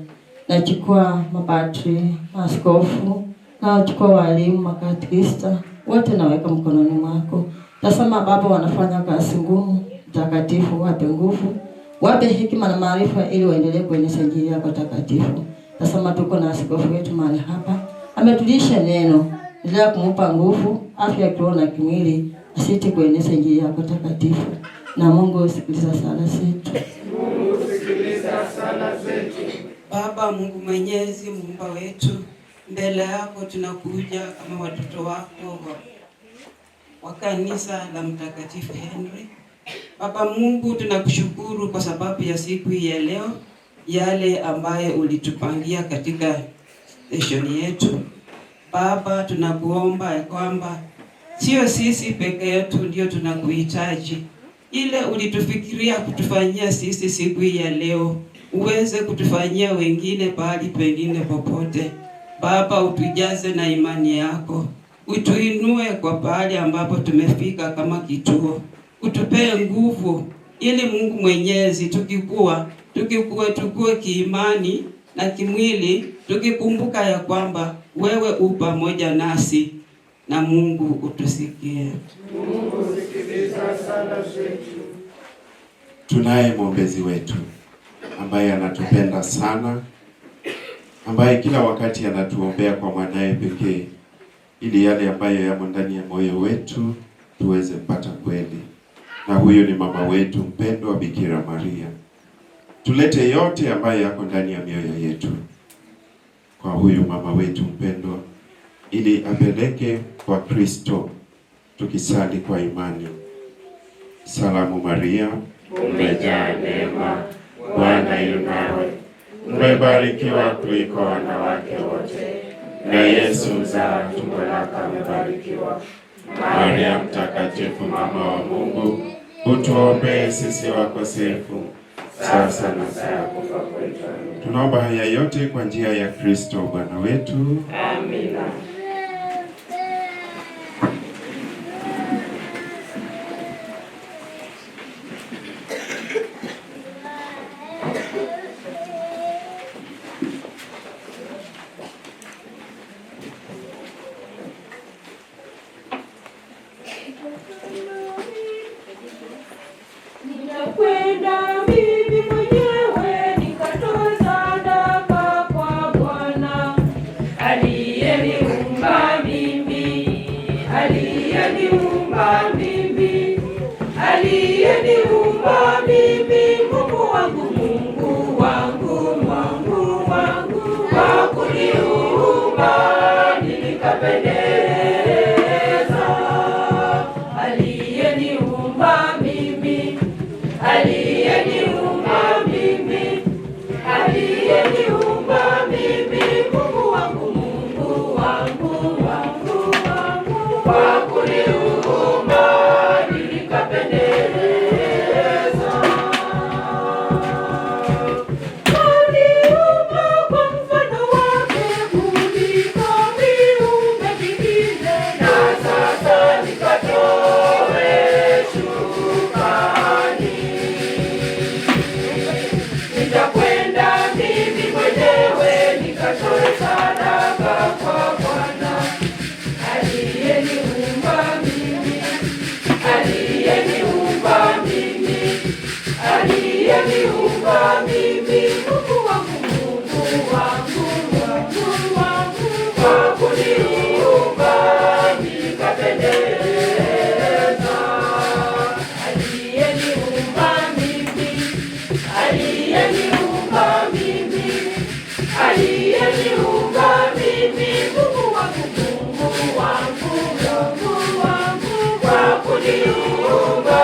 Nachukua mapadri, maaskofu, nachukua walimu, makatekista, wote naweka mkononi mwako. Nasema Baba, wanafanya kazi ngumu, takatifu, wape nguvu, wape hekima na maarifa ili waendelee kueneza injili yako takatifu. Nasema tuko na askofu wetu mahali hapa, ametulisha neno, ndio kumpa nguvu, afya ya kiroho na kimwili, asiti kueneza injili yako takatifu. Na Mungu, sikiliza sala zetu. Mungu, sikiliza sala zetu. Baba Mungu Mwenyezi, Muumba wetu, mbele yako tunakuja kama watoto wako wa kanisa la Mtakatifu Henry. Baba Mungu, tunakushukuru kwa sababu ya siku hii ya leo, yale ambaye ulitupangia katika station yetu. Baba, tunakuomba ya kwamba sio sisi peke yetu ndio tunakuhitaji. Ile ulitufikiria kutufanyia sisi siku hii ya leo, uweze kutufanyia wengine pahali pengine popote. Baba, utujaze na imani yako, utuinue kwa pahali ambapo tumefika kama kituo, utupee nguvu ili Mungu Mwenyezi, tukue kiimani na kimwili, tukikumbuka ya kwamba wewe u pamoja nasi. Na Mungu, utusikie. Mungu, sikiliza sala zetu. Tunaye mwombezi wetu ambaye anatupenda sana, ambaye kila wakati anatuombea kwa mwanae pekee, ili yale ambayo yamo ndani ya moyo wetu tuweze kupata kweli. Na huyo ni mama wetu mpendwa Bikira Maria. Tulete yote ambayo yako ndani ya mioyo yetu kwa huyu mama wetu mpendwa, ili apeleke kwa Kristo, tukisali kwa imani. Salamu Maria, umejaa neema, Bwana yu nawe, umebarikiwa kuliko wanawake wote, na Yesu mzao tumbo lako amebarikiwa. Maria mtakatifu, mama wa Mungu, utuombee sisi wakosefu, sasa na saa ya kufa kwetu. Tunaomba haya yote kwa njia ya Kristo Bwana wetu. Amina. Nitakwenda mimi mwenyewe nikatoa sadaka kwa Bwana aliye nikapendeza. Aliyeniumba mimi, aliyeniumba mimi, aliyeniumba mimi, Mungu wangu, Mungu wangu, wangu, wangu, kwa kuniumba nikapendeza. Kaniumba kwa mfano wake kuliko viumbe vingine, na sasa nikatoe shukrani. Nitakwenda mimi mwenyewe nikatoe sadaka kwa Bwana aliyeniumba mimi, aliyeniumba mimi, aliyeniumba mimi, Mungu wangu, Mungu wangu, Mungu wangu, kwa kuniumba nikapendeza. Aliyeniumba mimi, aliyeniumba mimi, aliyeniumba mimi, Mungu wangu, Mungu wangu, Mungu wangu, kwa kuniumba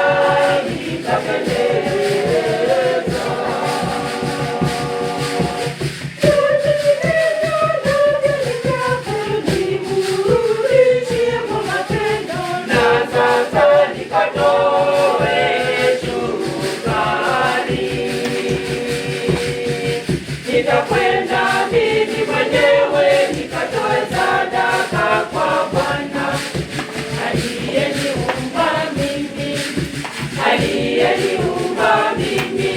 nikapendeza. Nikurudishie kwa matendo, na sasa nikatoe shukrani. Nitakwenda mimi mwenyewe nikatoe sadaka kwa Bwana aliyeniumba mimi, aliyeniumba mimi,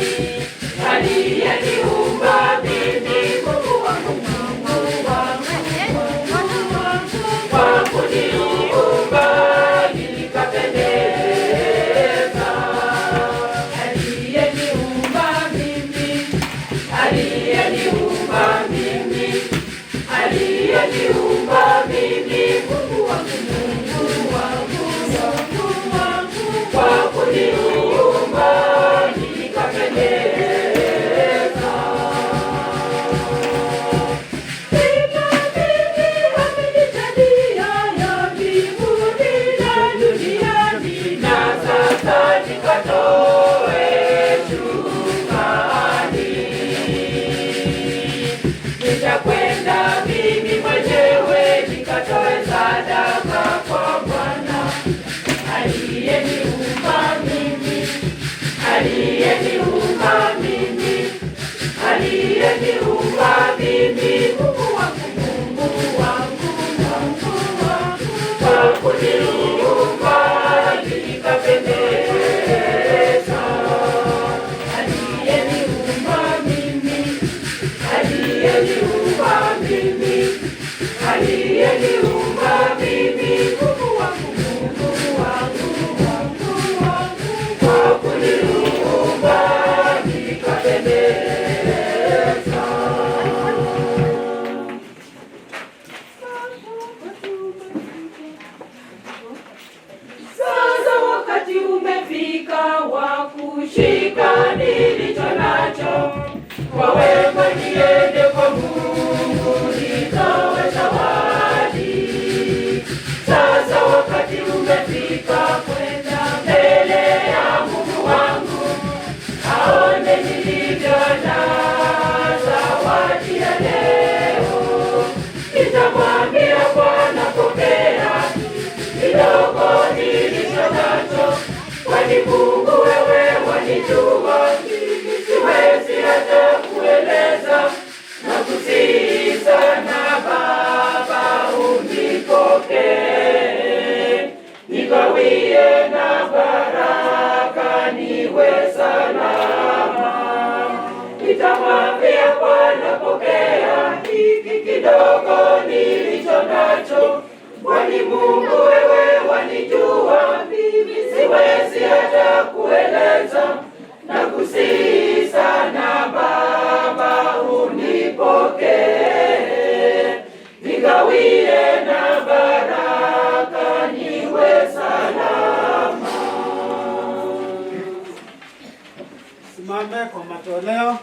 aliyeniumba mimi, Mungu wangu, Mungu wangu, Mungu wangu, kwa kuniumba nikapendeza. Aliyeniumba mimi, aliyeniumba mimi, aliyeniumba mimi, Mungu wangu, Mungu wangu, Mungu wangu, kwa kuniumba nikapendeza. Tena mimi amenijalia ya mbinguni na duniani, na sasa nikatoe shukrani. Nitakwenda mimi mwenyewe nikatoe sadaka kwa Bwana aliyeniumba mimi, aliyeniumba mimi, aliyeniumba mimi, Mungu wangu, Mungu wangu, Mungu wangu, kwa kuniumba nikapendeza. Aliyeniumba mimi, aliyeniumba mimi, aliyeniumba mimi, Mungu wangu, Mungu wangu, Mungu wangu, kwa kuniumba nikapendeza. Sasa wakati umefika wa kushika nilicho nacho, kwa wema niende kwa Mungu nitoe zawadi. Sasa wakati umefika kwenda mbele ya Mungu wangu, aone nilivyo na zawadi ya leo. Nitamwambia Bwana, pokea kidogo nilicho nacho, kwani Mungu wewe wanijua, siwezi hata kueleza, na kusihi sana Baba unipokee, nikawie na baraka niwe salama. Nitamwambia Bwana, pokea hiki kidogo nilicho nacho, kwani Mungu wewe wanijua, mimi siwezi hata kueleza, na kusihi sana Baba unipokee, nikawie na baraka niwe salama. Simame kwa matoleo.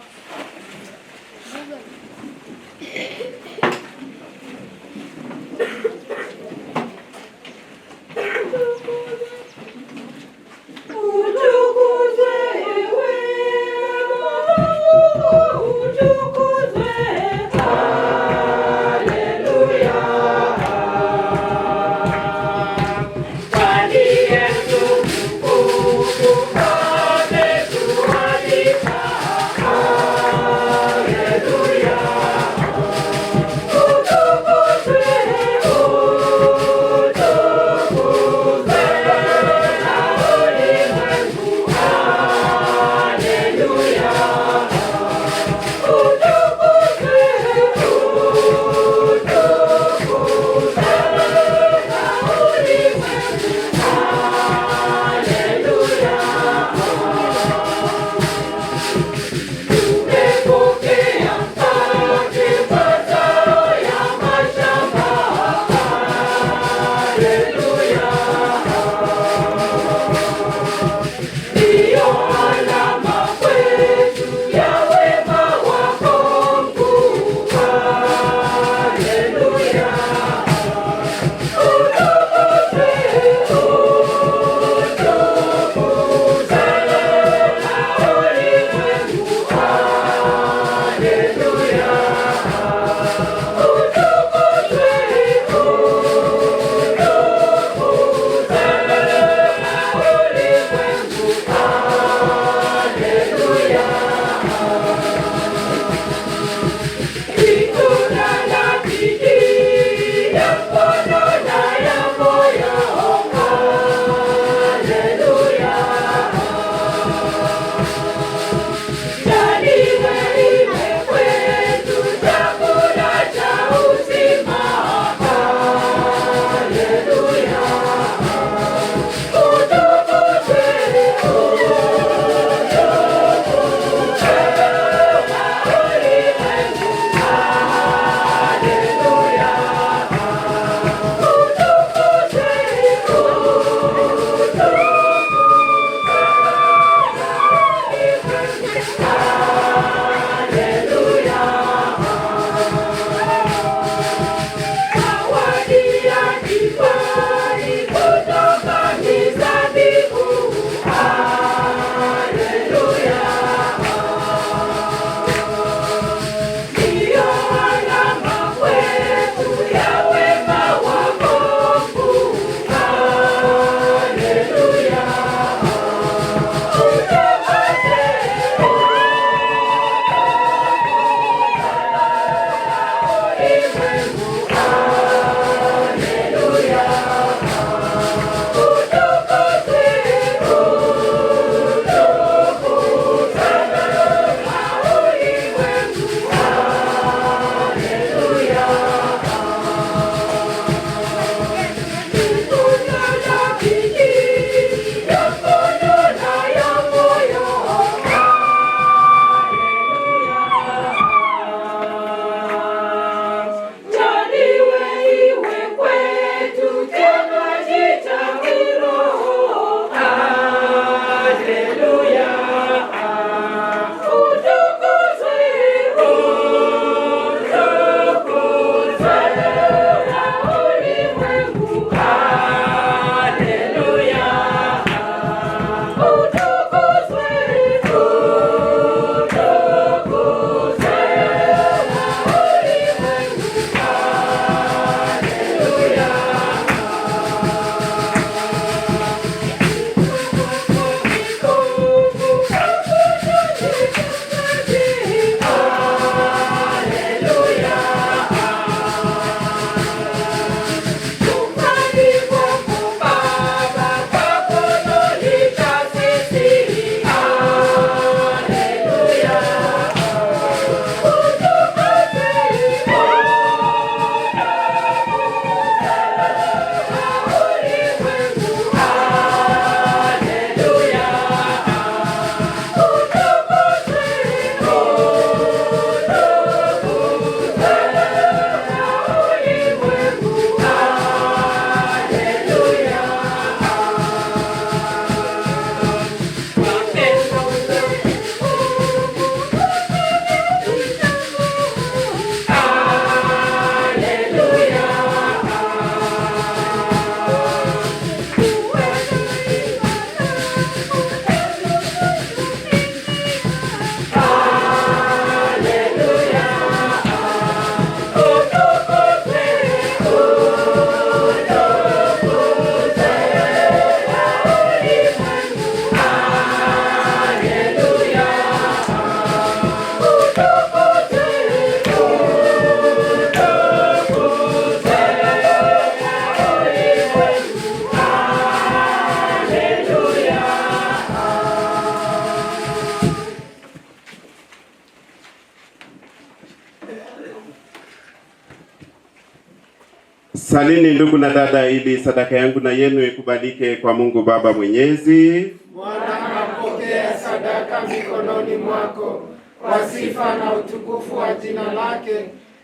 Salini ndugu na dada, ili sadaka yangu na yenu ikubalike kwa Mungu Baba Mwenyezi. Bwana apokea sadaka mikononi mwako kwa sifa na utukufu wa jina lake,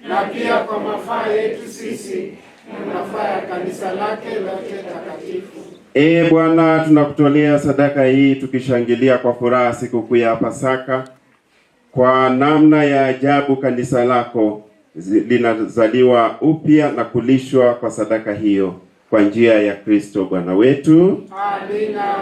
na pia kwa mafaa yetu sisi na mafaa ya kanisa lake lote takatifu. Bwana, tunakutolea sadaka hii tukishangilia kwa furaha sikukuu ya Pasaka. Kwa namna ya ajabu kanisa lako linazaliwa upya na kulishwa kwa sadaka hiyo kwa njia ya Kristo Bwana wetu. Amina.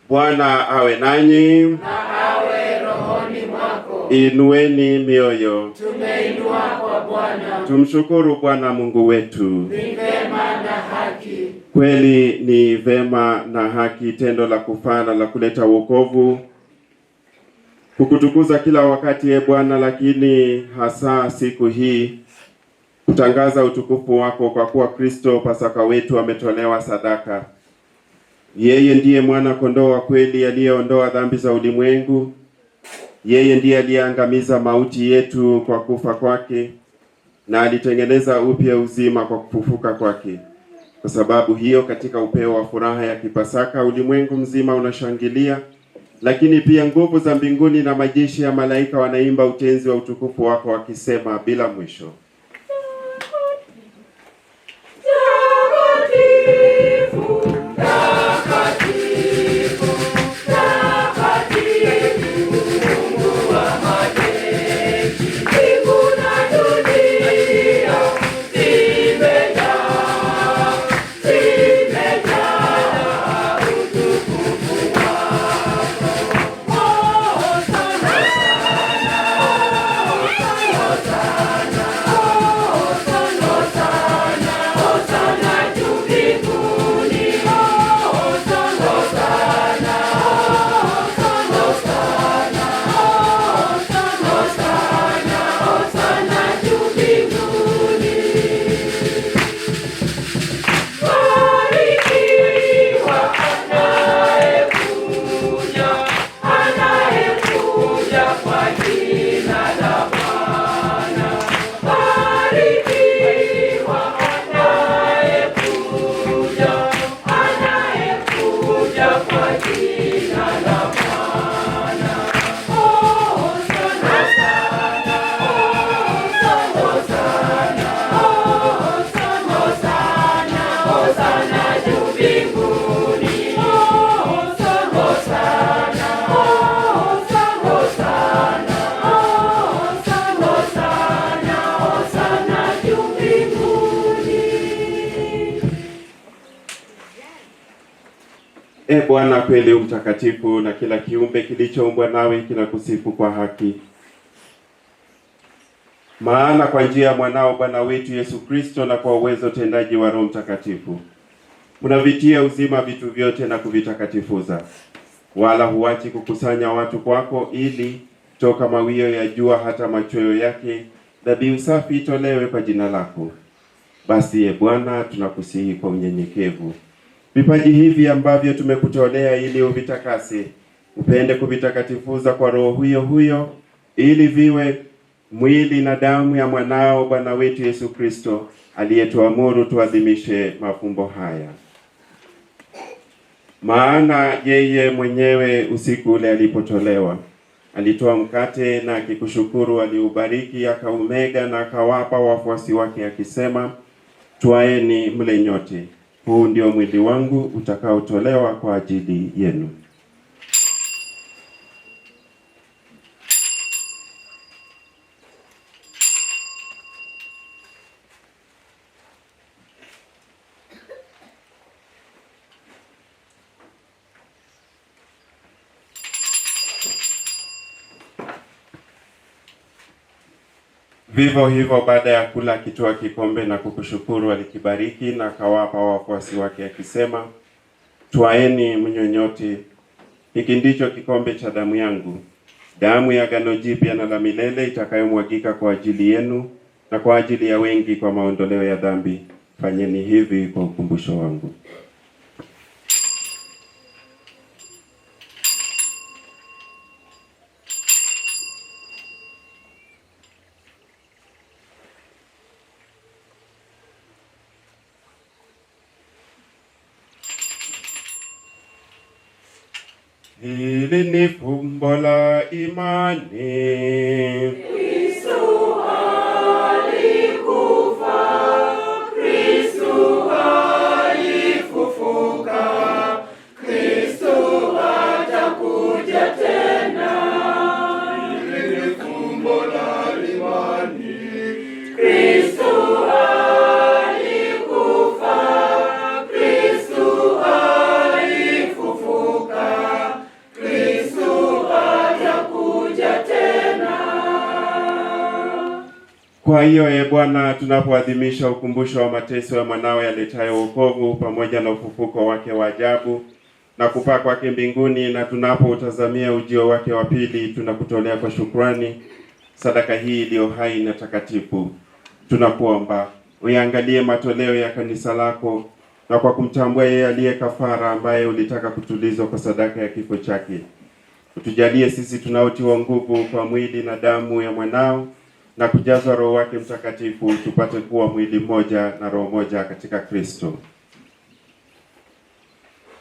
Bwana awe nanyi. Na awe rohoni mwako. Inueni mioyo. Tumeinua kwa Bwana. Tumshukuru Bwana Mungu wetu. Ni vema na haki. Kweli ni vema na haki, tendo la kufana la kuleta wokovu, kukutukuza kila wakati Bwana, lakini hasa siku hii kutangaza utukufu wako, kwa kuwa Kristo Pasaka wetu ametolewa sadaka. Yeye ndiye mwana kondoo wa kweli aliyeondoa dhambi za ulimwengu. Yeye ndiye aliyeangamiza mauti yetu kwa kufa kwake, na alitengeneza upya uzima kwa kufufuka kwake. Kwa sababu hiyo, katika upeo wa furaha ya Kipasaka ulimwengu mzima unashangilia, lakini pia nguvu za mbinguni na majeshi ya malaika wanaimba utenzi wa utukufu wako wakisema bila mwisho: Bwana kweli mtakatifu, na kila kiumbe kilichoumbwa nawe kinakusifu kwa haki. Maana kwa njia ya mwanao Bwana wetu Yesu Kristo, na kwa uwezo tendaji wa Roho Mtakatifu, unavitia uzima vitu vyote na kuvitakatifuza, wala huachi kukusanya watu kwako, ili toka mawio ya jua hata machweo yake dhabihu safi itolewe kwa jina lako. Basi Bwana, tunakusihi kwa unyenyekevu vipaji hivi ambavyo tumekutolea, ili uvitakase, upende kuvitakatifuza kwa Roho huyo huyo, ili viwe mwili na damu ya mwanao Bwana wetu Yesu Kristo, aliyetuamuru tuadhimishe mafumbo haya. Maana yeye mwenyewe usiku ule alipotolewa, alitoa mkate, na akikushukuru aliubariki, akaumega na akawapa wafuasi wake akisema, twaeni mle nyote, huu ndio mwili wangu utakaotolewa kwa ajili yenu. Vivyo hivyo, baada ya kula, akitoa kikombe na kukushukuru, alikibariki na akawapa wafuasi wake akisema, twaeni mnywe nyote, hiki ndicho kikombe cha damu yangu, damu ya agano jipya na la milele, itakayomwagika kwa ajili yenu na kwa ajili ya wengi kwa maondoleo ya dhambi. Fanyeni hivi kwa ukumbusho wangu. Hili ni fumbo la imani. Kristo alikufa, Kristo alifufuka, Kristo atakuja tena. Hili ni fumbo la imani. Kristo alikufa, Kristo alifufuka, Kristo atakuja tena. Kwa hiyo Bwana, tunapoadhimisha ukumbusho wa mateso ya mwanawe aletayo wokovu pamoja na ufufuko wake wa ajabu na kupaa kwake mbinguni, na tunapoutazamia ujio wake wa pili, tunakutolea kwa shukrani sadaka hii iliyo hai na takatifu. Tunakuomba uyaangalie matoleo ya kanisa lako, na kwa kumtambua yeye aliye kafara ambaye ulitaka kutulizwa kwa sadaka ya kifo chake, utujalie sisi tunaotiwa nguvu kwa mwili na damu ya mwanao na kujazwa Roho wake Mtakatifu, tupate kuwa mwili mmoja na roho moja katika Kristo.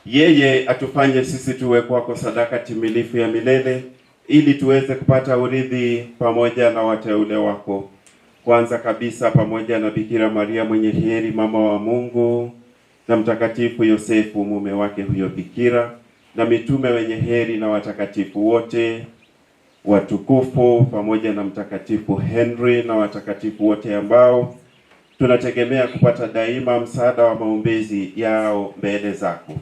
Yeye atufanye sisi tuwe kwako sadaka timilifu ya milele, ili tuweze kupata urithi pamoja na wateule wako, kwanza kabisa pamoja na Bikira Maria mwenye heri, mama wa Mungu, na Mtakatifu Yosefu mume wake huyo bikira, na mitume wenye heri na watakatifu wote watukufu, pamoja na Mtakatifu Henry na watakatifu wote ambao tunategemea kupata daima msaada wa maombezi yao mbele zako.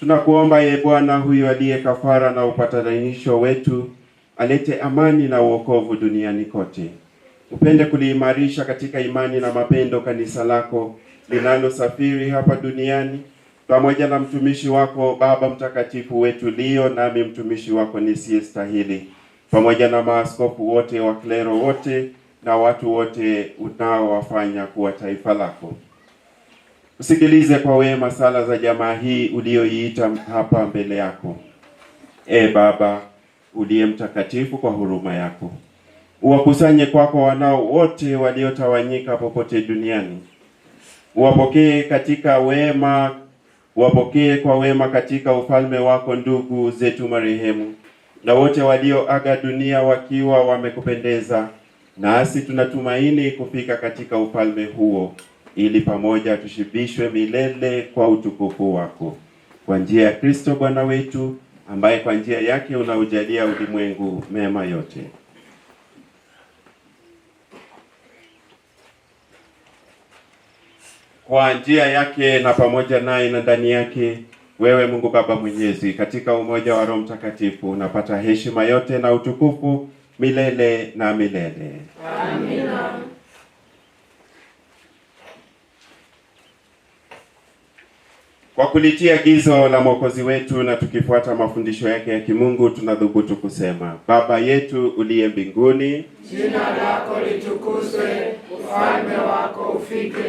Tunakuomba Bwana, huyu aliye kafara na upatanisho wetu, alete amani na uokovu duniani kote. Upende kuliimarisha katika imani na mapendo kanisa lako linalosafiri hapa duniani, pamoja na mtumishi wako Baba Mtakatifu wetu Leo, nami mtumishi wako nisiyestahili, pamoja na maaskofu wote, wa klero wote na watu wote unaowafanya kuwa taifa lako. Usikilize kwa wema sala za jamaa hii ulioiita hapa mbele yako. Baba uliye mtakatifu, kwa huruma yako uwakusanye kwako wanao wote waliotawanyika popote duniani. Uwapokee kwa wema katika ufalme wako ndugu zetu marehemu, na wote walioaga dunia wakiwa wamekupendeza, nasi tunatumaini kufika katika ufalme huo, ili pamoja tushibishwe milele kwa utukufu wako, kwa njia ya Kristo Bwana wetu, ambaye kwa njia yake unaujalia ulimwengu mema yote. Kwa njia yake na pamoja naye na ndani yake, wewe Mungu Baba Mwenyezi, katika umoja wa Roho Mtakatifu, unapata heshima yote na utukufu milele na milele. Amina. Kwa kulitia agizo la Mwokozi wetu na tukifuata mafundisho yake ya kimungu, tunadhubutu kusema: Baba yetu uliye mbinguni, jina lako litukuzwe, ufalme wako ufike,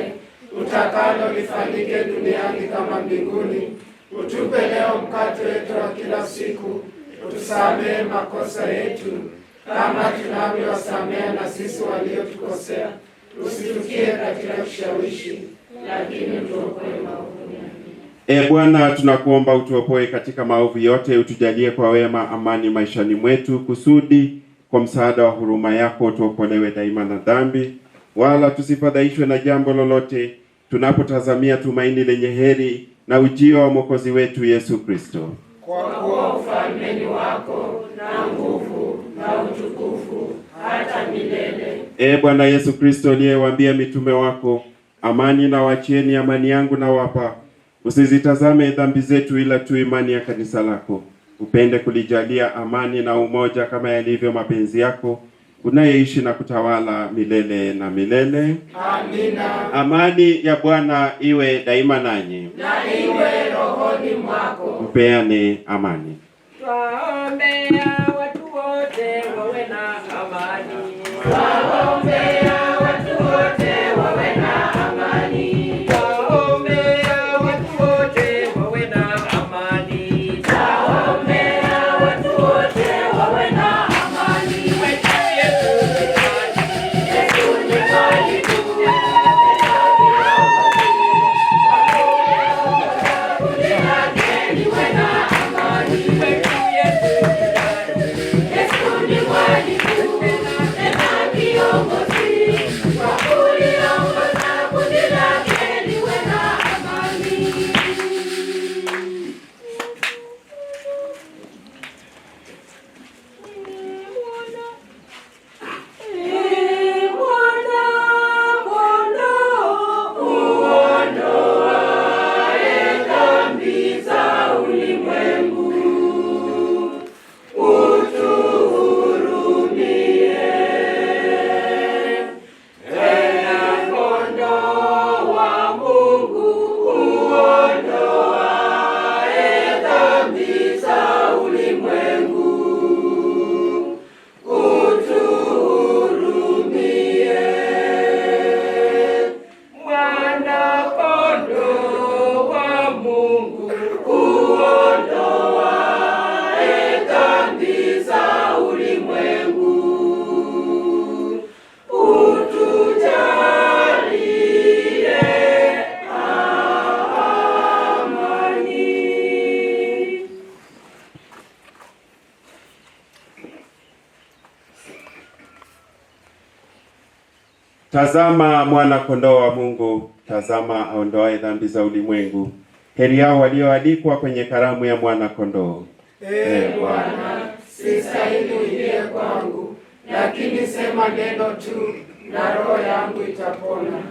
utakalo lifanyike duniani kama mbinguni. Utupe leo mkate wetu wa kila siku, utusamehe makosa yetu kama tunavyowasamehe na sisi waliotukosea, usitutie katika kushawishi, lakini tuokoe maovuni. Bwana, tunakuomba utuopoe katika maovu yote, utujalie kwa wema amani maishani mwetu, kusudi kwa msaada wa huruma yako tuokolewe daima na dhambi, wala tusifadhaishwe na jambo lolote, tunapotazamia tumaini lenye heri na ujio wa Mwokozi wetu Yesu Kristo. Kwa kuwa ufalme ni wako na nguvu na utukufu hata milele. Bwana Yesu Kristo, uliyewaambia mitume wako, amani na wachieni, amani yangu na wapa, usizitazame dhambi zetu ila tu imani ya kanisa lako. Upende kulijalia amani na umoja kama yalivyo mapenzi yako, unayeishi na kutawala milele na milele. Amina. Amani ya Bwana iwe daima nanyi, na iwe rohoni mwako. Mpeane amani. Twaombea watu wote wawe na amani. Twaombea watu wote wawe na amani. Twaombea watu wote wawe na amani. Twaombea watu wote wawe na amani. Yesu ni karibu. Niwe na amani. Tazama mwana kondoo wa Mungu, tazama aondoaye dhambi za ulimwengu. Heri yao walioalikwa kwenye karamu ya mwana kondoo. Bwana, sistahili uingie kwangu, lakini sema neno tu na roho yangu itapona.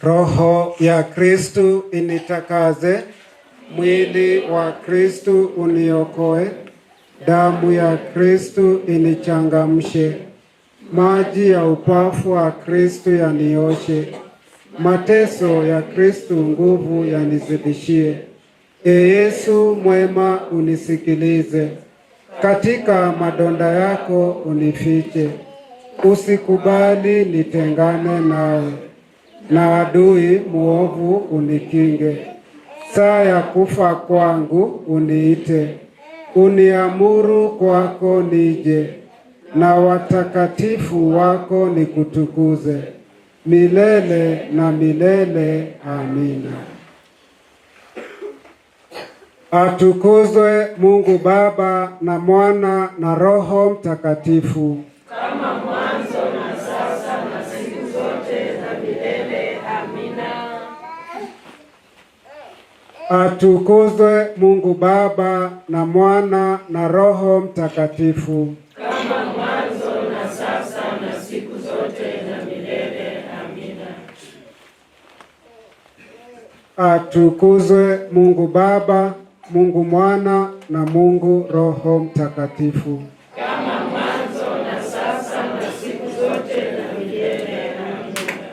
Roho ya Kristu initakaze, mwili wa Kristu uniokoe, damu ya Kristu inichangamshe, maji ya upafu wa Kristu yanioshe, mateso ya Kristu nguvu yanizidishie. Yesu mwema unisikilize, katika madonda yako unifiche, usikubali nitengane nawe, na adui muovu unikinge. Saa ya kufa kwangu uniite, uniamuru kwako nije, na watakatifu wako nikutukuze, milele na milele. Amina. Atukuzwe Mungu Baba na Mwana na Roho Mtakatifu, kama mwanzo na sasa na siku zote na milele. Amina. Atukuzwe Mungu Baba na Mwana na Roho Mtakatifu, kama mwanzo na sasa na siku zote na milele. Amina. Atukuzwe Mungu Baba, Mungu Mwana na Mungu Roho Mtakatifu, kama mwanzo na sasa na siku zote na milele. Amina.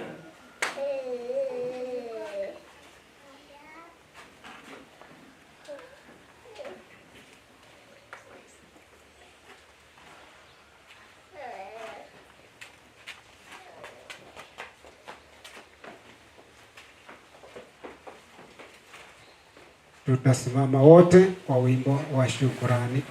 Tutasimama wote kwa wimbo wa shukrani.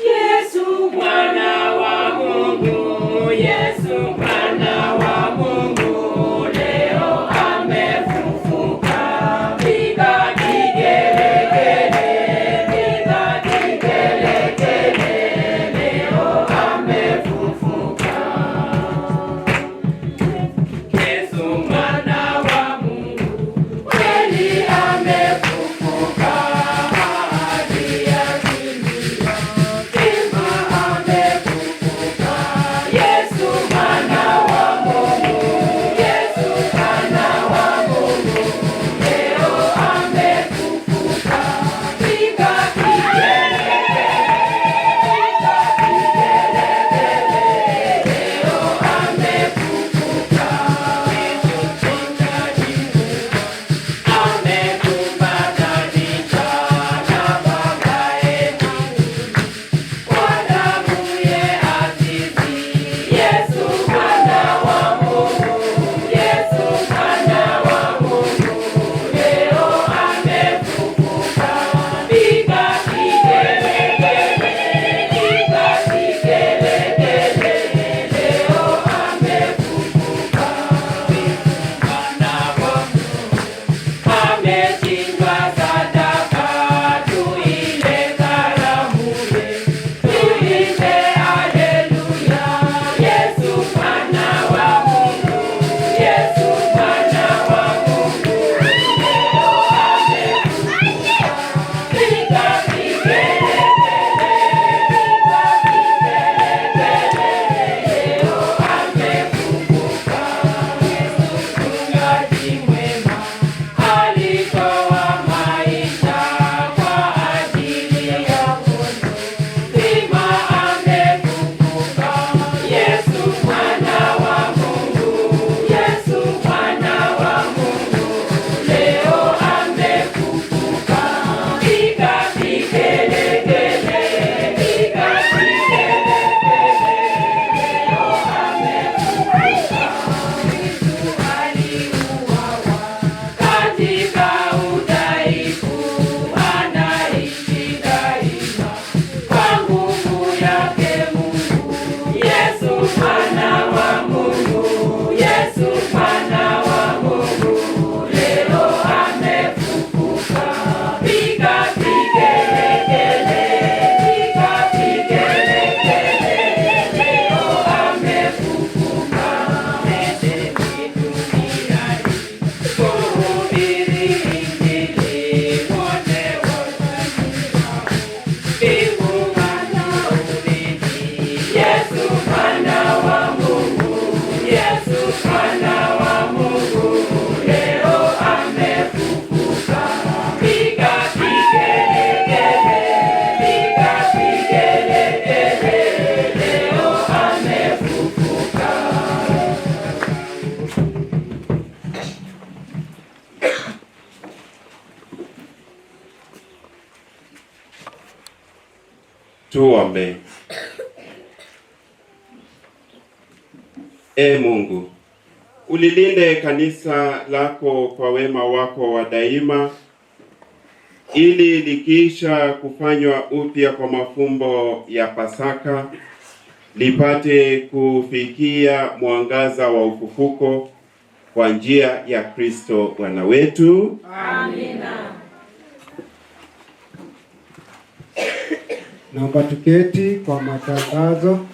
Yesu mwana wa Mungu, Yesu mwana wa Mungu, leo amefufuka. Piga kigelegele, piga kigelegele, leo amefufuka. Yesu Mungu, ulilinde kanisa lako kwa wema wako wa daima, ili likiisha kufanywa upya kwa mafumbo ya Pasaka lipate kufikia mwangaza wa ufufuko kwa njia ya Kristo Bwana wetu. Amina. Naomba tuketi kwa matangazo.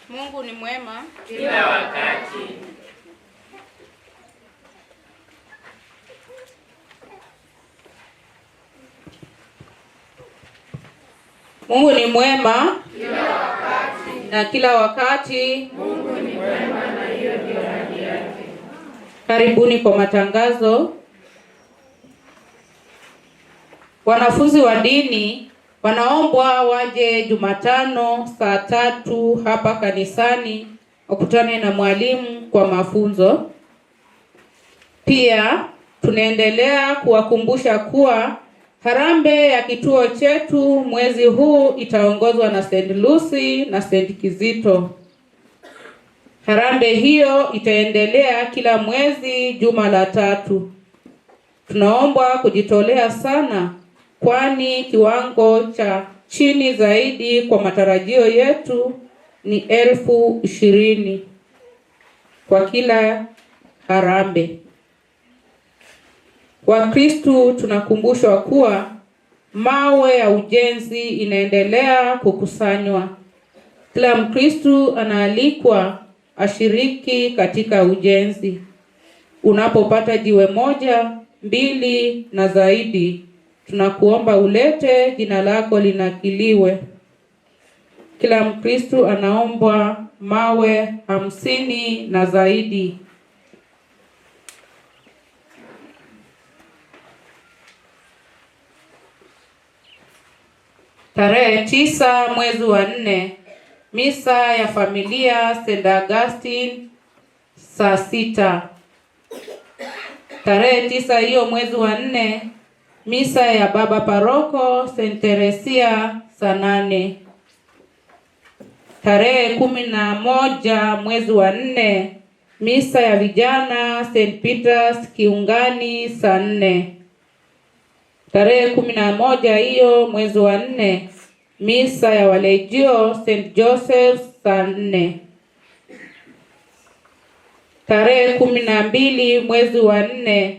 Mungu ni mwema kila wakati. Mungu ni mwema kila wakati. Na kila wakati Mungu ni mwema, na hiyo ndio hali yake. Karibuni kwa matangazo. Wanafunzi wa dini wanaombwa waje Jumatano saa 3 hapa kanisani wakutane na mwalimu kwa mafunzo. Pia tunaendelea kuwakumbusha kuwa harambee ya kituo chetu mwezi huu itaongozwa na St. Lucy na St. Kizito. Harambee hiyo itaendelea kila mwezi juma la 3. Tunaombwa kujitolea sana, kwani kiwango cha chini zaidi kwa matarajio yetu ni 20,000 kwa kila harambee. Wakristo tunakumbushwa kuwa mawe ya ujenzi inaendelea kukusanywa. Kila Mkristo anaalikwa ashiriki katika ujenzi. Unapopata jiwe 1, 2 na zaidi, tunakuomba ulete, jina lako linakiliwe. Kila Mkristo anaombwa mawe 50 na zaidi. Tarehe 9 mwezi wa 4, misa ya familia St. Augustine saa 6. Tarehe 9 hiyo mwezi wa 4, misa ya baba paroko St. Teresia saa 8. Tarehe 11 mwezi wa 4, misa ya vijana St. Peter's Kiungani saa 4. Tarehe 11 hiyo mwezi wa 4, misa ya walejio St. Joseph saa 4. Tarehe 12 mwezi wa 4,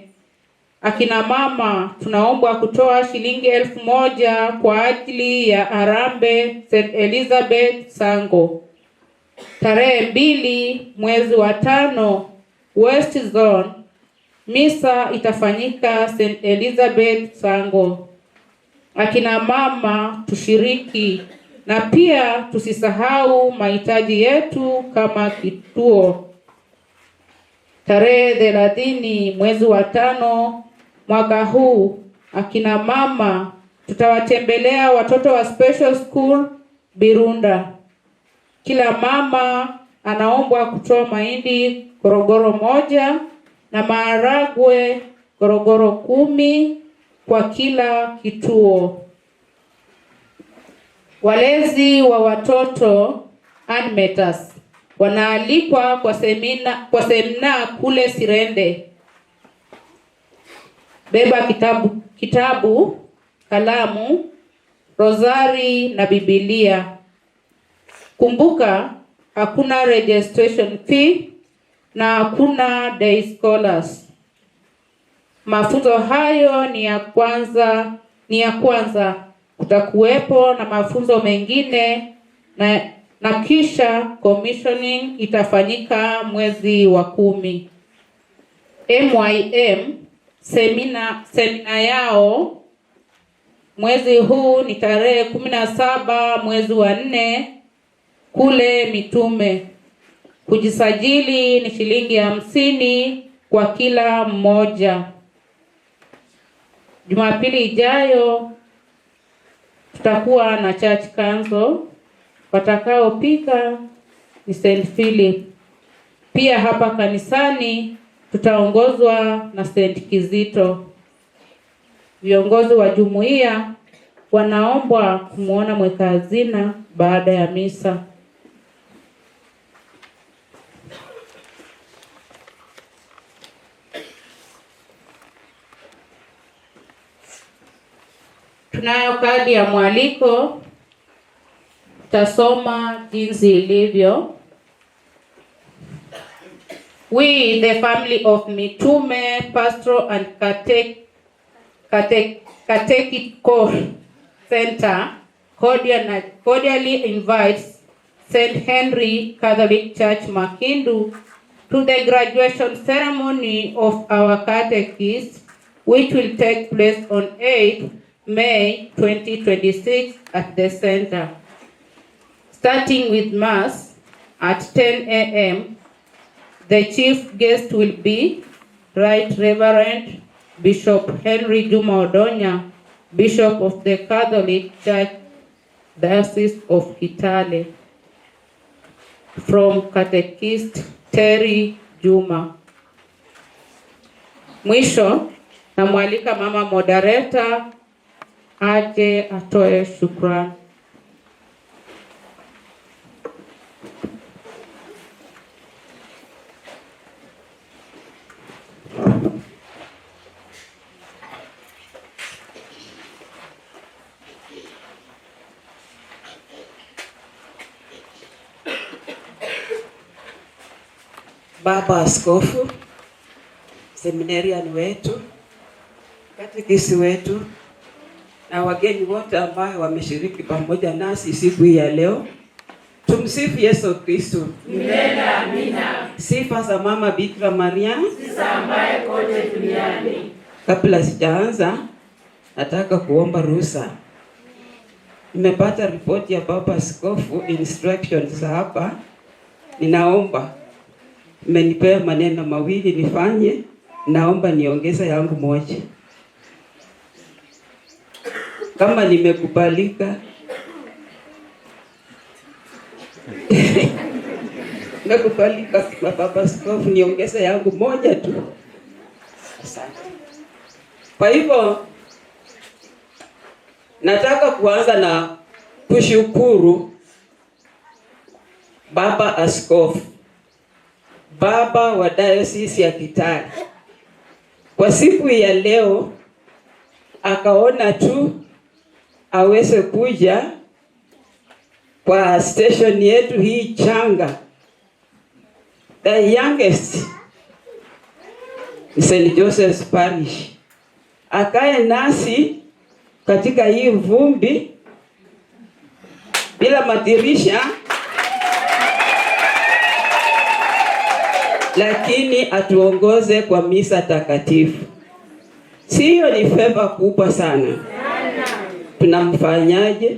akina mama tunaombwa kutoa shilingi 1,000 kwa ajili ya harambee St. Elizabeth Sango. Tarehe 2 mwezi wa 5, West Zone, misa itafanyika St. Elizabeth Sango. Akina mama tushiriki, na pia tusisahau mahitaji yetu kama kituo. Tarehe 30 mwezi wa 5 mwaka huu, akina mama tutawatembelea watoto wa Special School Birunda. Kila mama anaombwa kutoa mahindi gorogoro 1 na maharagwe gorogoro 10 kwa kila kituo. Walezi wa watoto Admetas wanaalikwa kwa semina kule Sirende. Beba kitabu, kalamu, rosari na Biblia. Kumbuka hakuna registration fee na hakuna day scholars. Mafunzo hayo ni ya kwanza. Kutakuwepo na mafunzo mengine na kisha commissioning itafanyika mwezi wa 10. MYM semina yao Mwezi huu ni tarehe 17 mwezi wa 4 kule Mitume. Kujisajili ni shilingi 50 kwa kila mmoja. Jumapili ijayo tutakuwa na church council. Watakaopika ni St. Philip. Pia hapa kanisani tutaongozwa na St. Kizito. Viongozi wa jumuiya wanaombwa kumuona mweka hazina baada ya misa. Tunayo kadi ya mwaliko. Tasoma jinsi ilivyo. We, the family of Mitume Pastoral and Catechetical Center, cordially invites St. Henry Catholic Church Makindu to the graduation ceremony of our catechists, which will take place on 8th May 2026 at the center. Starting with Mass at 10 a.m., the chief guest will be Right Reverend Bishop Henry Juma Odonya, Bishop of the Catholic Church Diocese of Kitale, from Catechist Terry Juma. Mwisho, namwalika mama moderator aje atoe shukrani. Baba Askofu, seminarian wetu, katekisi wetu, na wageni wote ambao wameshiriki pamoja nasi siku hii ya leo. Tumsifu Yesu Kristo. Milele amina. Sifa za Mama Bikira Maria zisambae kote duniani. Kabla sijaanza, nataka kuomba ruhusa. Nimepata ripoti ya Baba Askofu, instructions hapa. Ninaomba, mmenipea maneno mawili nifanye, naomba niongeza yangu moja. Kama nimekubalika nimekubalika kwa Baba Askofu, niongeze yangu moja tu. Asante. Kwa hivyo nataka kuanza na kushukuru Baba Askofu, Baba wa Diocese ya Kitale, kwa siku ya leo akaona tu aweze kuja kwa station yetu hii changa, the youngest St. Joseph's Parish, akae nasi katika hii vumbi bila madirisha, lakini atuongoze kwa misa takatifu. Sio ni favor kubwa sana? Tunamfanyaje?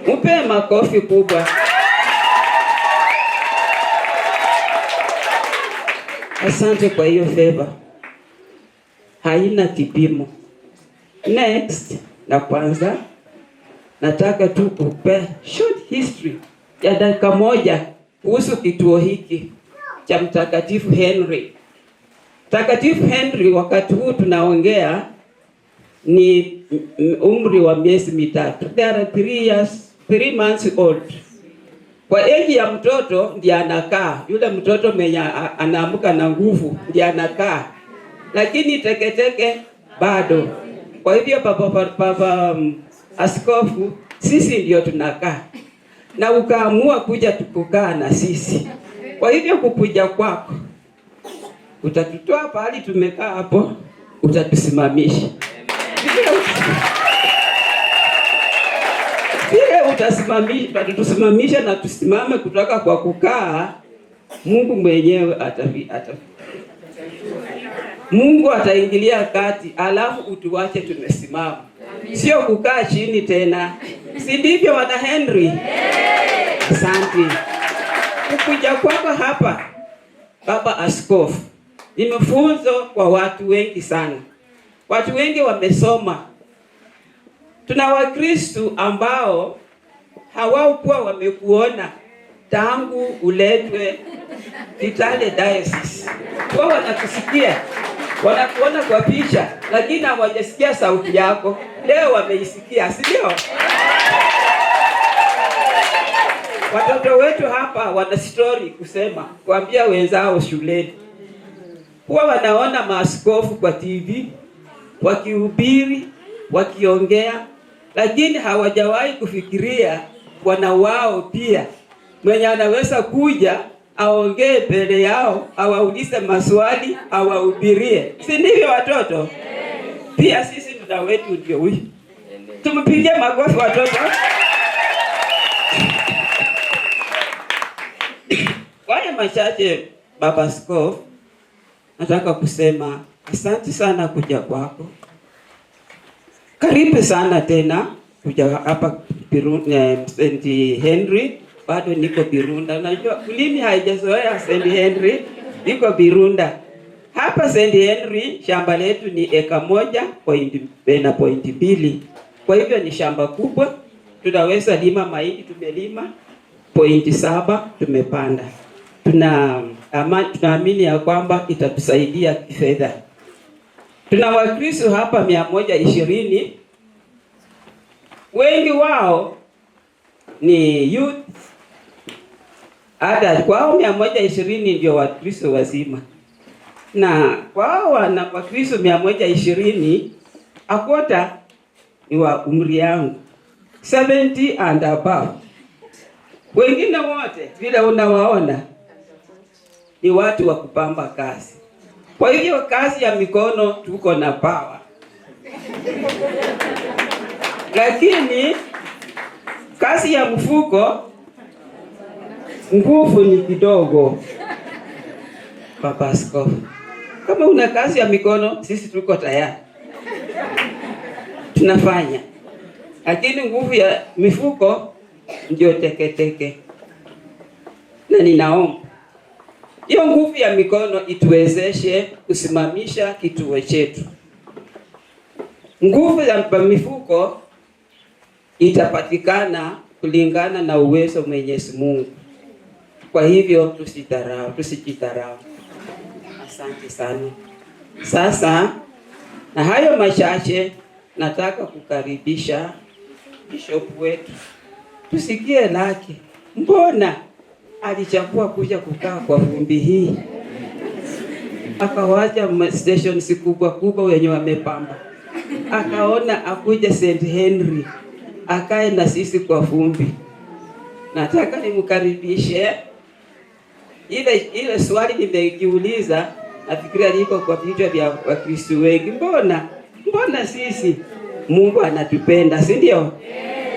Mpe makofi kubwa. Asante kwa hiyo favor. Haina kipimo. Next, na kwanza nataka tu kupe short history ya dakika moja kuhusu kituo hiki cha Mtakatifu Henry. Mtakatifu Henry wakati huu tunaongea ni umri wa miezi mitatu. They are 3 months old. Kwa age ya mtoto ndiye anakaa. Yule mtoto mwenye anaamka na nguvu ndiye anakaa. Lakini teketeke bado. Kwa hivyo Baba Askofu, sisi ndio tunakaa. Na ukaamua kuja tukukaa na sisi. Kwa hivyo kukuja kwako, utatutoa pahali tumekaa hapo, utatusimamisha. Vile utatusimamisha na tusimame kutoka kwa kukaa, Mungu mwenyewe Mungu ataingilia kati, alafu utuache tumesimama. sio kukaa chini tena. Si ndivyo wana Henry? Asante. Kukuja kwako hapa Baba Askofu ni mafunzo kwa watu wengi sana. Watu wengi wamesoma. Tuna Wakristo ambao hawakuwa wamekuona tangu uletwe Kitale Diocese. Wao wanakusikia, wanakuona kwa picha, lakini hawajasikia sauti yako. Leo wameisikia, si ndio? Watoto wetu hapa wana story kusema, kuambia wenzao shuleni. Huwa wanaona maaskofu kwa TV, wakihubiri, wakiongea, lakini hawajawahi kufikiria wana wao pia mwenye anaweza kuja aongee mbele yao, awaulize maswali, awahubirie. Si ndivyo watoto? Pia sisi tuna wetu ndio huyu. Tumpigie makofi watoto. Wale machache Baba Askofu, nataka kusema asante sana kuja kwako. Karibu sana tena kuja hapa St. Henry. Bado niko Birunda. Najua ulimi haijazoea St. Henry. Niko Birunda. Hapa St. Henry shamba letu ni 1.2. Kwa hivyo ni shamba kubwa. Tunaweza lima mahindi, tumelima 0.7 tumepanda. Tunaamini ya kwamba itatusaidia kifedha. Tuna Wakristo hapa 120. Wengi wao ni youth. Hata kwao 120 ndio Wakristo wazima. Na kwao wana Wakristo 120 akota ni wa umri yangu 70 and above. Wengine wote vile unawaona ni watu wa kupamba kazi. Kwa hivyo kazi ya mikono tuko na power. Lakini kazi ya mfuko nguvu ni kidogo. Baba Askofu, kama una kazi ya mikono sisi tuko tayari. Tunafanya. Lakini nguvu ya mifuko ndio teke. Na ninaomba hiyo nguvu ya mikono ituwezeshe kusimamisha kituo chetu. Nguvu ya mifuko itapatikana kulingana na uwezo Mwenyezi Mungu. Kwa hivyo tusijidharau. Asante sana. Sasa na hayo machache nataka kukaribisha Bishop wetu. Tusikie lake. Mbona alichagua kuja kukaa kwa vumbi hii? Akawacha stations kubwa wenye wamepamba. Akaona akuje St. Henry akae na sisi kwa vumbi. Nataka nimkaribishe. Ile swali nimejiuliza, nafikiria liko kwa vichwa vya Wakristo wengi. Mbona sisi Mungu anatupenda, si ndio?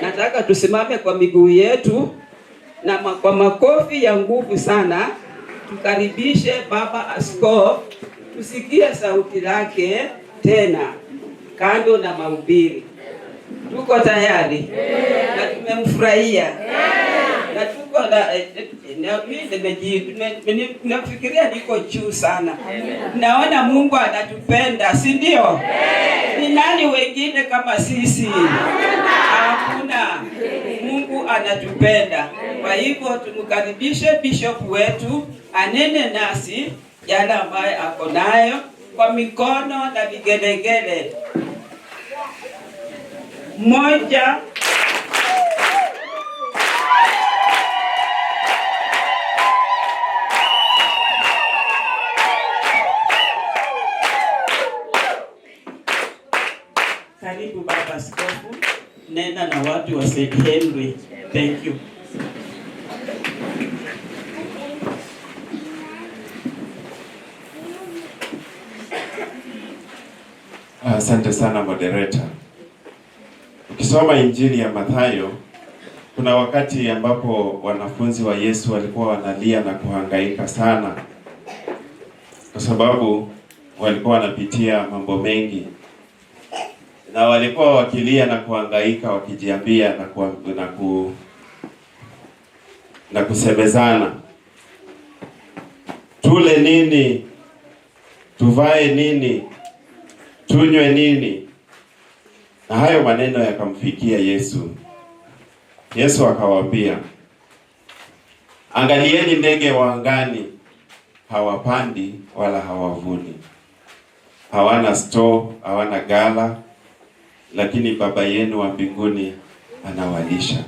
Nataka tusimame kwa miguu yetu na kwa makofi ya nguvu sana tukaribishe Baba Askofu, tusikie sauti lake tena kando na mahubiri. Tuko tayari? Na tumemfurahia. Na tuko nafikiria niko juu sana. Naona Mungu anatupenda, si ndio? Ni nani wengine kama sisi? Hakuna. Mungu anatupenda. Kwa hivyo tumkaribishe Bishop wetu anene nasi yale ambaye ako nayo kwa mikono na vigelegele. Moja. Karibu Baba Askofu, nenda na watu wa St. Henry. Thank you. Asante sana moderator. Ukisoma Injili ya Mathayo, kuna wakati ambapo wanafunzi wa Yesu walikuwa wanalia na kuhangaika sana, kwa sababu walikuwa wanapitia mambo mengi. na walikuwa wakilia na kuhangaika wakijiambia na kusemezana, tule nini, tuvae nini, tunywe nini? Na hayo maneno yakamfikia Yesu. Yesu akawaambia, angalieni ndege wa angani, hawapandi wala hawavuni, hawana store, hawana gala, lakini Baba yenu wa mbinguni anawalisha.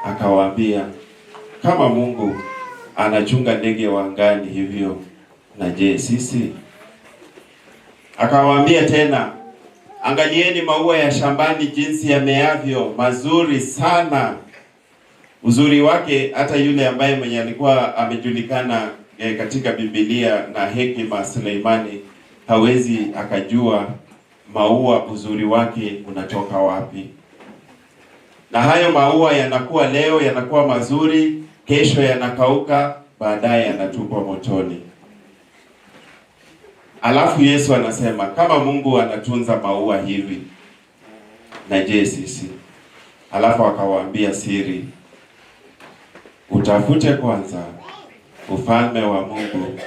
Akawaambia, kama Mungu anachunga ndege wa angani hivyo, na je sisi? Akawaambia tena, angalieni maua ya shambani jinsi yameavyo, mazuri sana. Uzuri wake hata yule ambaye mwenye alikuwa amejulikana katika Biblia na hekima, Suleimani, hawezi akajua maua uzuri wake unatoka wapi. Na hayo maua yanakuwa leo yanakuwa mazuri, kesho yanakauka, baadaye yanatupwa motoni. Alafu Yesu anasema, kama Mungu anatunza maua hivi, na je sisi? Alafu akawaambia siri, utafute kwanza ufalme wa Mungu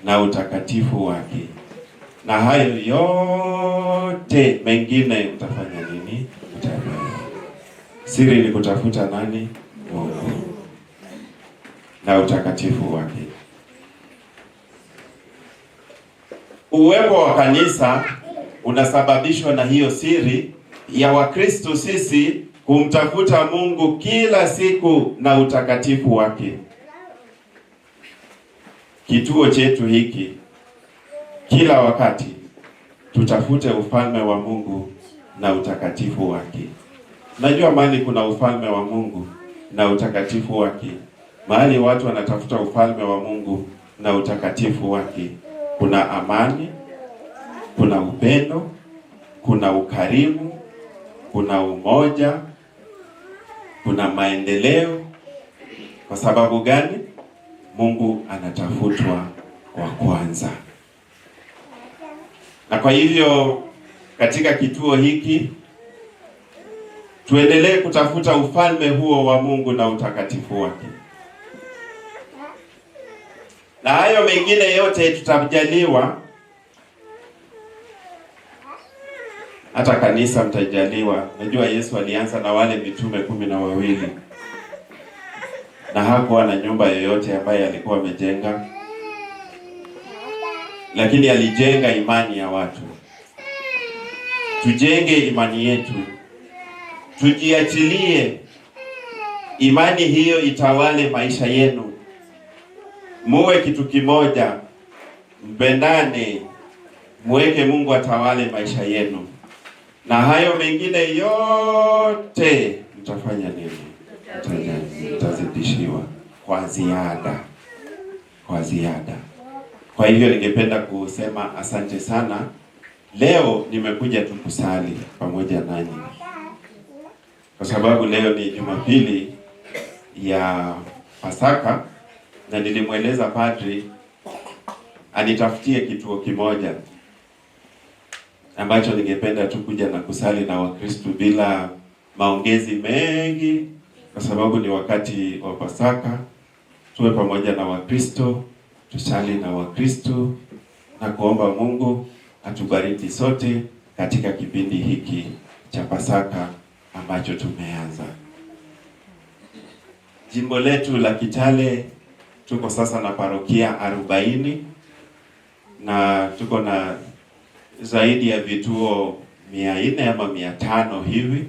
na utakatifu wake, na hayo yote mengine utafanya nini? Utapewa. Siri ni kutafuta nani? Mungu na utakatifu wake. Uwepo wa kanisa unasababishwa na hiyo siri ya Wakristo sisi kumtafuta Mungu kila siku na utakatifu wake. Kituo chetu hiki kila wakati tutafute ufalme wa Mungu na utakatifu wake. Najua mahali kuna ufalme wa Mungu na utakatifu wake, mahali watu wanatafuta ufalme wa Mungu na utakatifu wake, kuna amani, kuna upendo, kuna ukarimu, kuna umoja, kuna maendeleo. Kwa sababu gani? Mungu anatafutwa wa kwanza. Na kwa hivyo katika kituo hiki tuendelee kutafuta ufalme huo wa Mungu na utakatifu wake. Na hayo mengine yote tutajaliwa, hata kanisa mtajaliwa. Najua Yesu alianza na wale mitume 12 na hakuwa na nyumba yoyote ambaye alikuwa amejenga, lakini alijenga imani ya watu. Tujenge imani yetu, tujiachilie imani hiyo itawale maisha yenu. Muwe kitu kimoja, mpendane, muweke Mungu atawale maisha yenu, na hayo mengine yote mtafanya nini? Mtazidishiwa kwa ziada, kwa ziada. Kwa hivyo ningependa kusema asante sana. Leo nimekuja tu kusali pamoja nanyi, kwa sababu leo ni Jumapili ya Pasaka, na nilimweleza padri anitafutie kituo kimoja ambacho ningependa tu kuja na kusali na Wakristo bila maongezi mengi, kwa sababu ni wakati wa Pasaka. Tuwe pamoja na Wakristo, tusali na Wakristo na kuomba Mungu atubariki sote katika kipindi hiki cha Pasaka ambacho tumeanza. Jimbo letu la Kitale tuko sasa na parokia 40 na tuko na zaidi ya vituo 400 ama 500 hivi.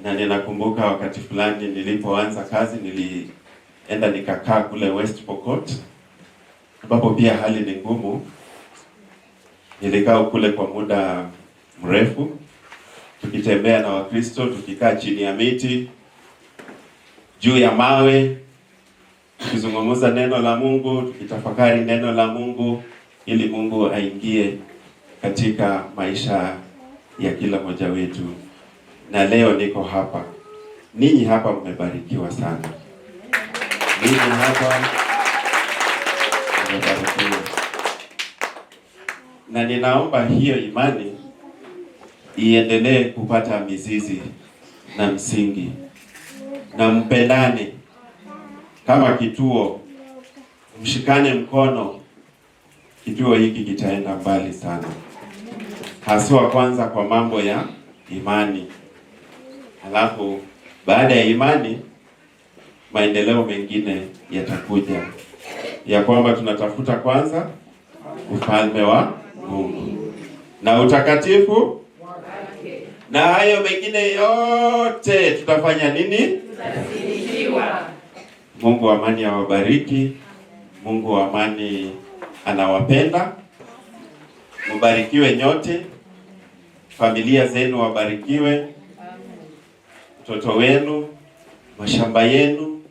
Na ninakumbuka wakati fulani nilipoanza kazi nilienda nikakaa kule West Pokot, ambapo pia hali ni ngumu. Nilikaa kule kwa muda mrefu tukitembea na Wakristo, tukikaa chini ya miti, juu ya mawe, tukizungumza neno la Mungu, tukitafakari neno la Mungu ili Mungu aingie katika maisha ya kila mmoja wetu. Na leo niko hapa. Ninyi hapa mmebarikiwa sana. Ninyi hapa mmebarikiwa. Na ninaomba hiyo imani iendelee kupata mizizi na msingi, na mpendane kama kituo, mshikane mkono. Kituo hiki kitaenda mbali sana, haswa kwanza kwa mambo ya imani. Halafu baada ya imani maendeleo mengine yatakuja, ya kwamba tunatafuta kwanza ufalme wa Mungu na utakatifu, na hayo mengine yote tutafanya nini? Tutazidishiwa. Mungu wa amani awabariki. Mungu wa amani anawapenda. Mubarikiwe nyote, familia zenu wabarikiwe, mtoto wenu, mashamba yenu,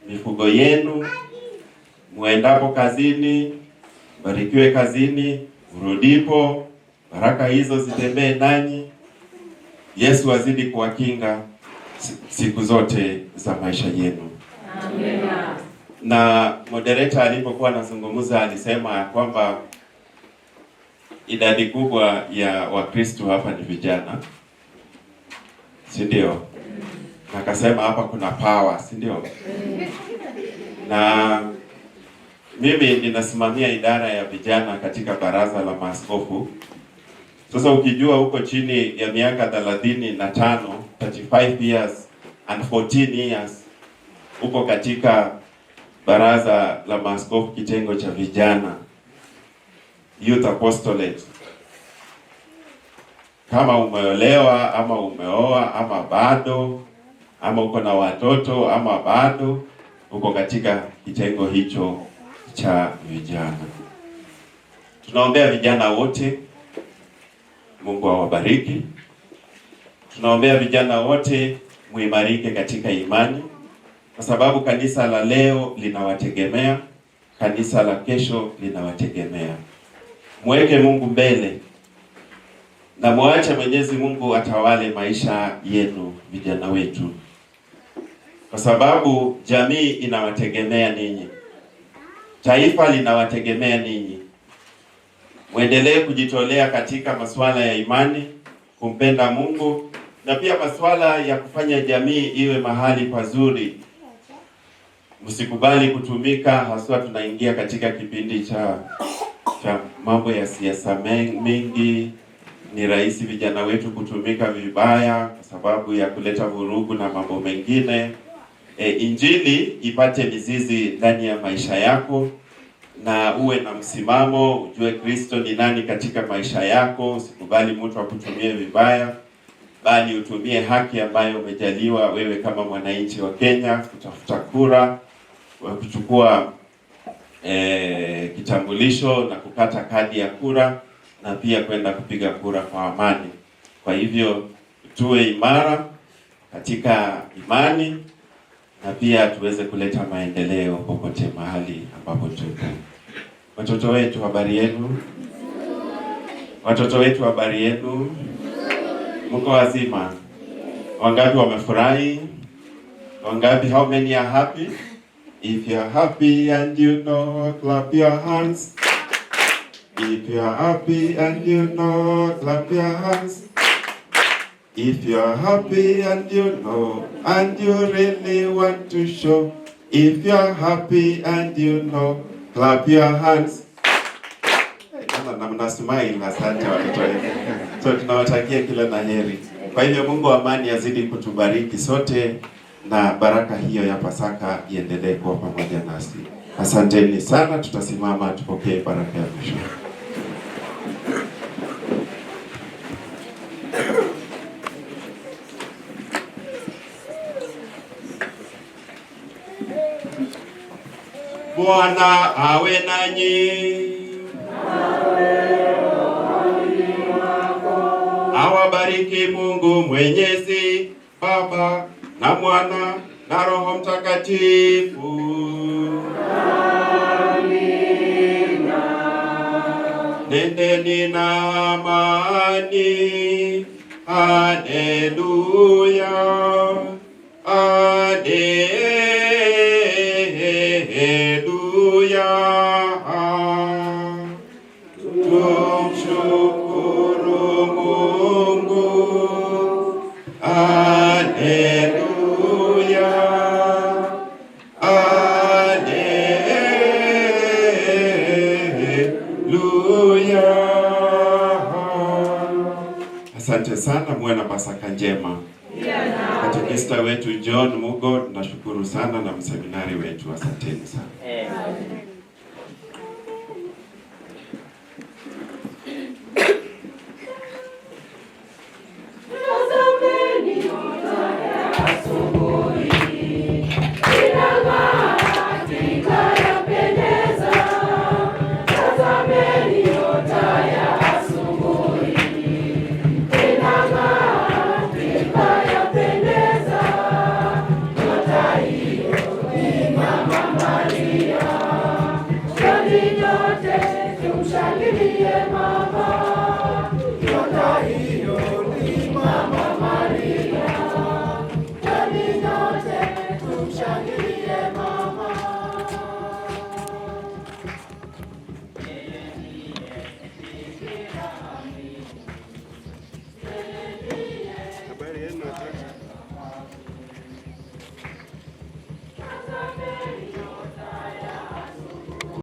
mifugo yenu, muendapo kazini, barikiwe kazini, urudipo, baraka hizo zitembee nanyi. Yesu azidi kuwakinga siku zote za maisha yenu. Amina. Na moderator alipokuwa anazungumza alisema kwamba idadi kubwa ya Wakristo hapa ni vijana, si ndio? Na akasema hapa kuna power, si ndio? Na mimi ninasimamia idara ya vijana katika baraza la maaskofu. Sasa ukijua huko chini ya miaka 35, 35 years and 14 years uko katika baraza la maaskofu kitengo cha vijana, youth apostolate. Kama umeolewa ama umeoa ama bado, ama uko na watoto ama bado, uko katika kitengo hicho cha vijana. Tunaombea vijana wote, Mungu awabariki. Tunaombea vijana wote muimarike katika imani, kwa sababu kanisa la leo linawategemea, kanisa la kesho linawategemea. Mweke Mungu mbele na muache Mwenyezi Mungu atawale maisha yenu vijana wetu, kwa sababu jamii inawategemea ninyi, taifa linawategemea ninyi. Muendelee kujitolea katika masuala ya imani, kumpenda Mungu, na pia masuala ya kufanya jamii iwe mahali pazuri. Msikubali kutumika, haswa tunaingia katika kipindi cha mambo ya siasa mingi. Ni rahisi vijana wetu kutumika vibaya kwa sababu ya kuleta vurugu na mambo mengine. Injili ipate mizizi ndani ya maisha yako, na uwe na msimamo, ujue Kristo ni nani katika maisha yako. Usikubali mtu akutumie vibaya, bali utumie haki ambayo umejaliwa wewe kama mwananchi wa Kenya, kutafuta kura, kuchukua kitambulisho na kukata kadi ya kura, na pia kwenda kupiga kura kwa amani. Kwa hivyo tuwe imara katika imani, na pia tuweze kuleta maendeleo popote mahali ambapo tuko. Watoto wetu, habari yenu? Watoto wetu, habari yenu? Mko wazima? Wangapi wamefurahi? Wangapi, how many are happy? If you are happy and you know, clap your hands. If you are happy and you know, clap your hands. If you are happy and you know, and you really want to show. If you are happy and you know, clap your hands. Na mna smile, asante watoto wetu. So tunawatakia kila la heri. Kwa hivyo Mungu wa amani azidi kutubariki sote, na baraka hiyo ya Pasaka iendelee kuwa pamoja nasi. Asanteni sana, tutasimama tupokee baraka ya mwisho. Bwana awe nanyi. Awabariki Mungu Mwenyezi, Baba na Mwana na Roho Mtakatifu. Amina. Nendeni na amani. Haleluya. Haleluya. Tumshukuru Mungu. Pasaka njema. Katekista wetu John Mugo, tunashukuru sana, na mseminari wetu, asanteni sana.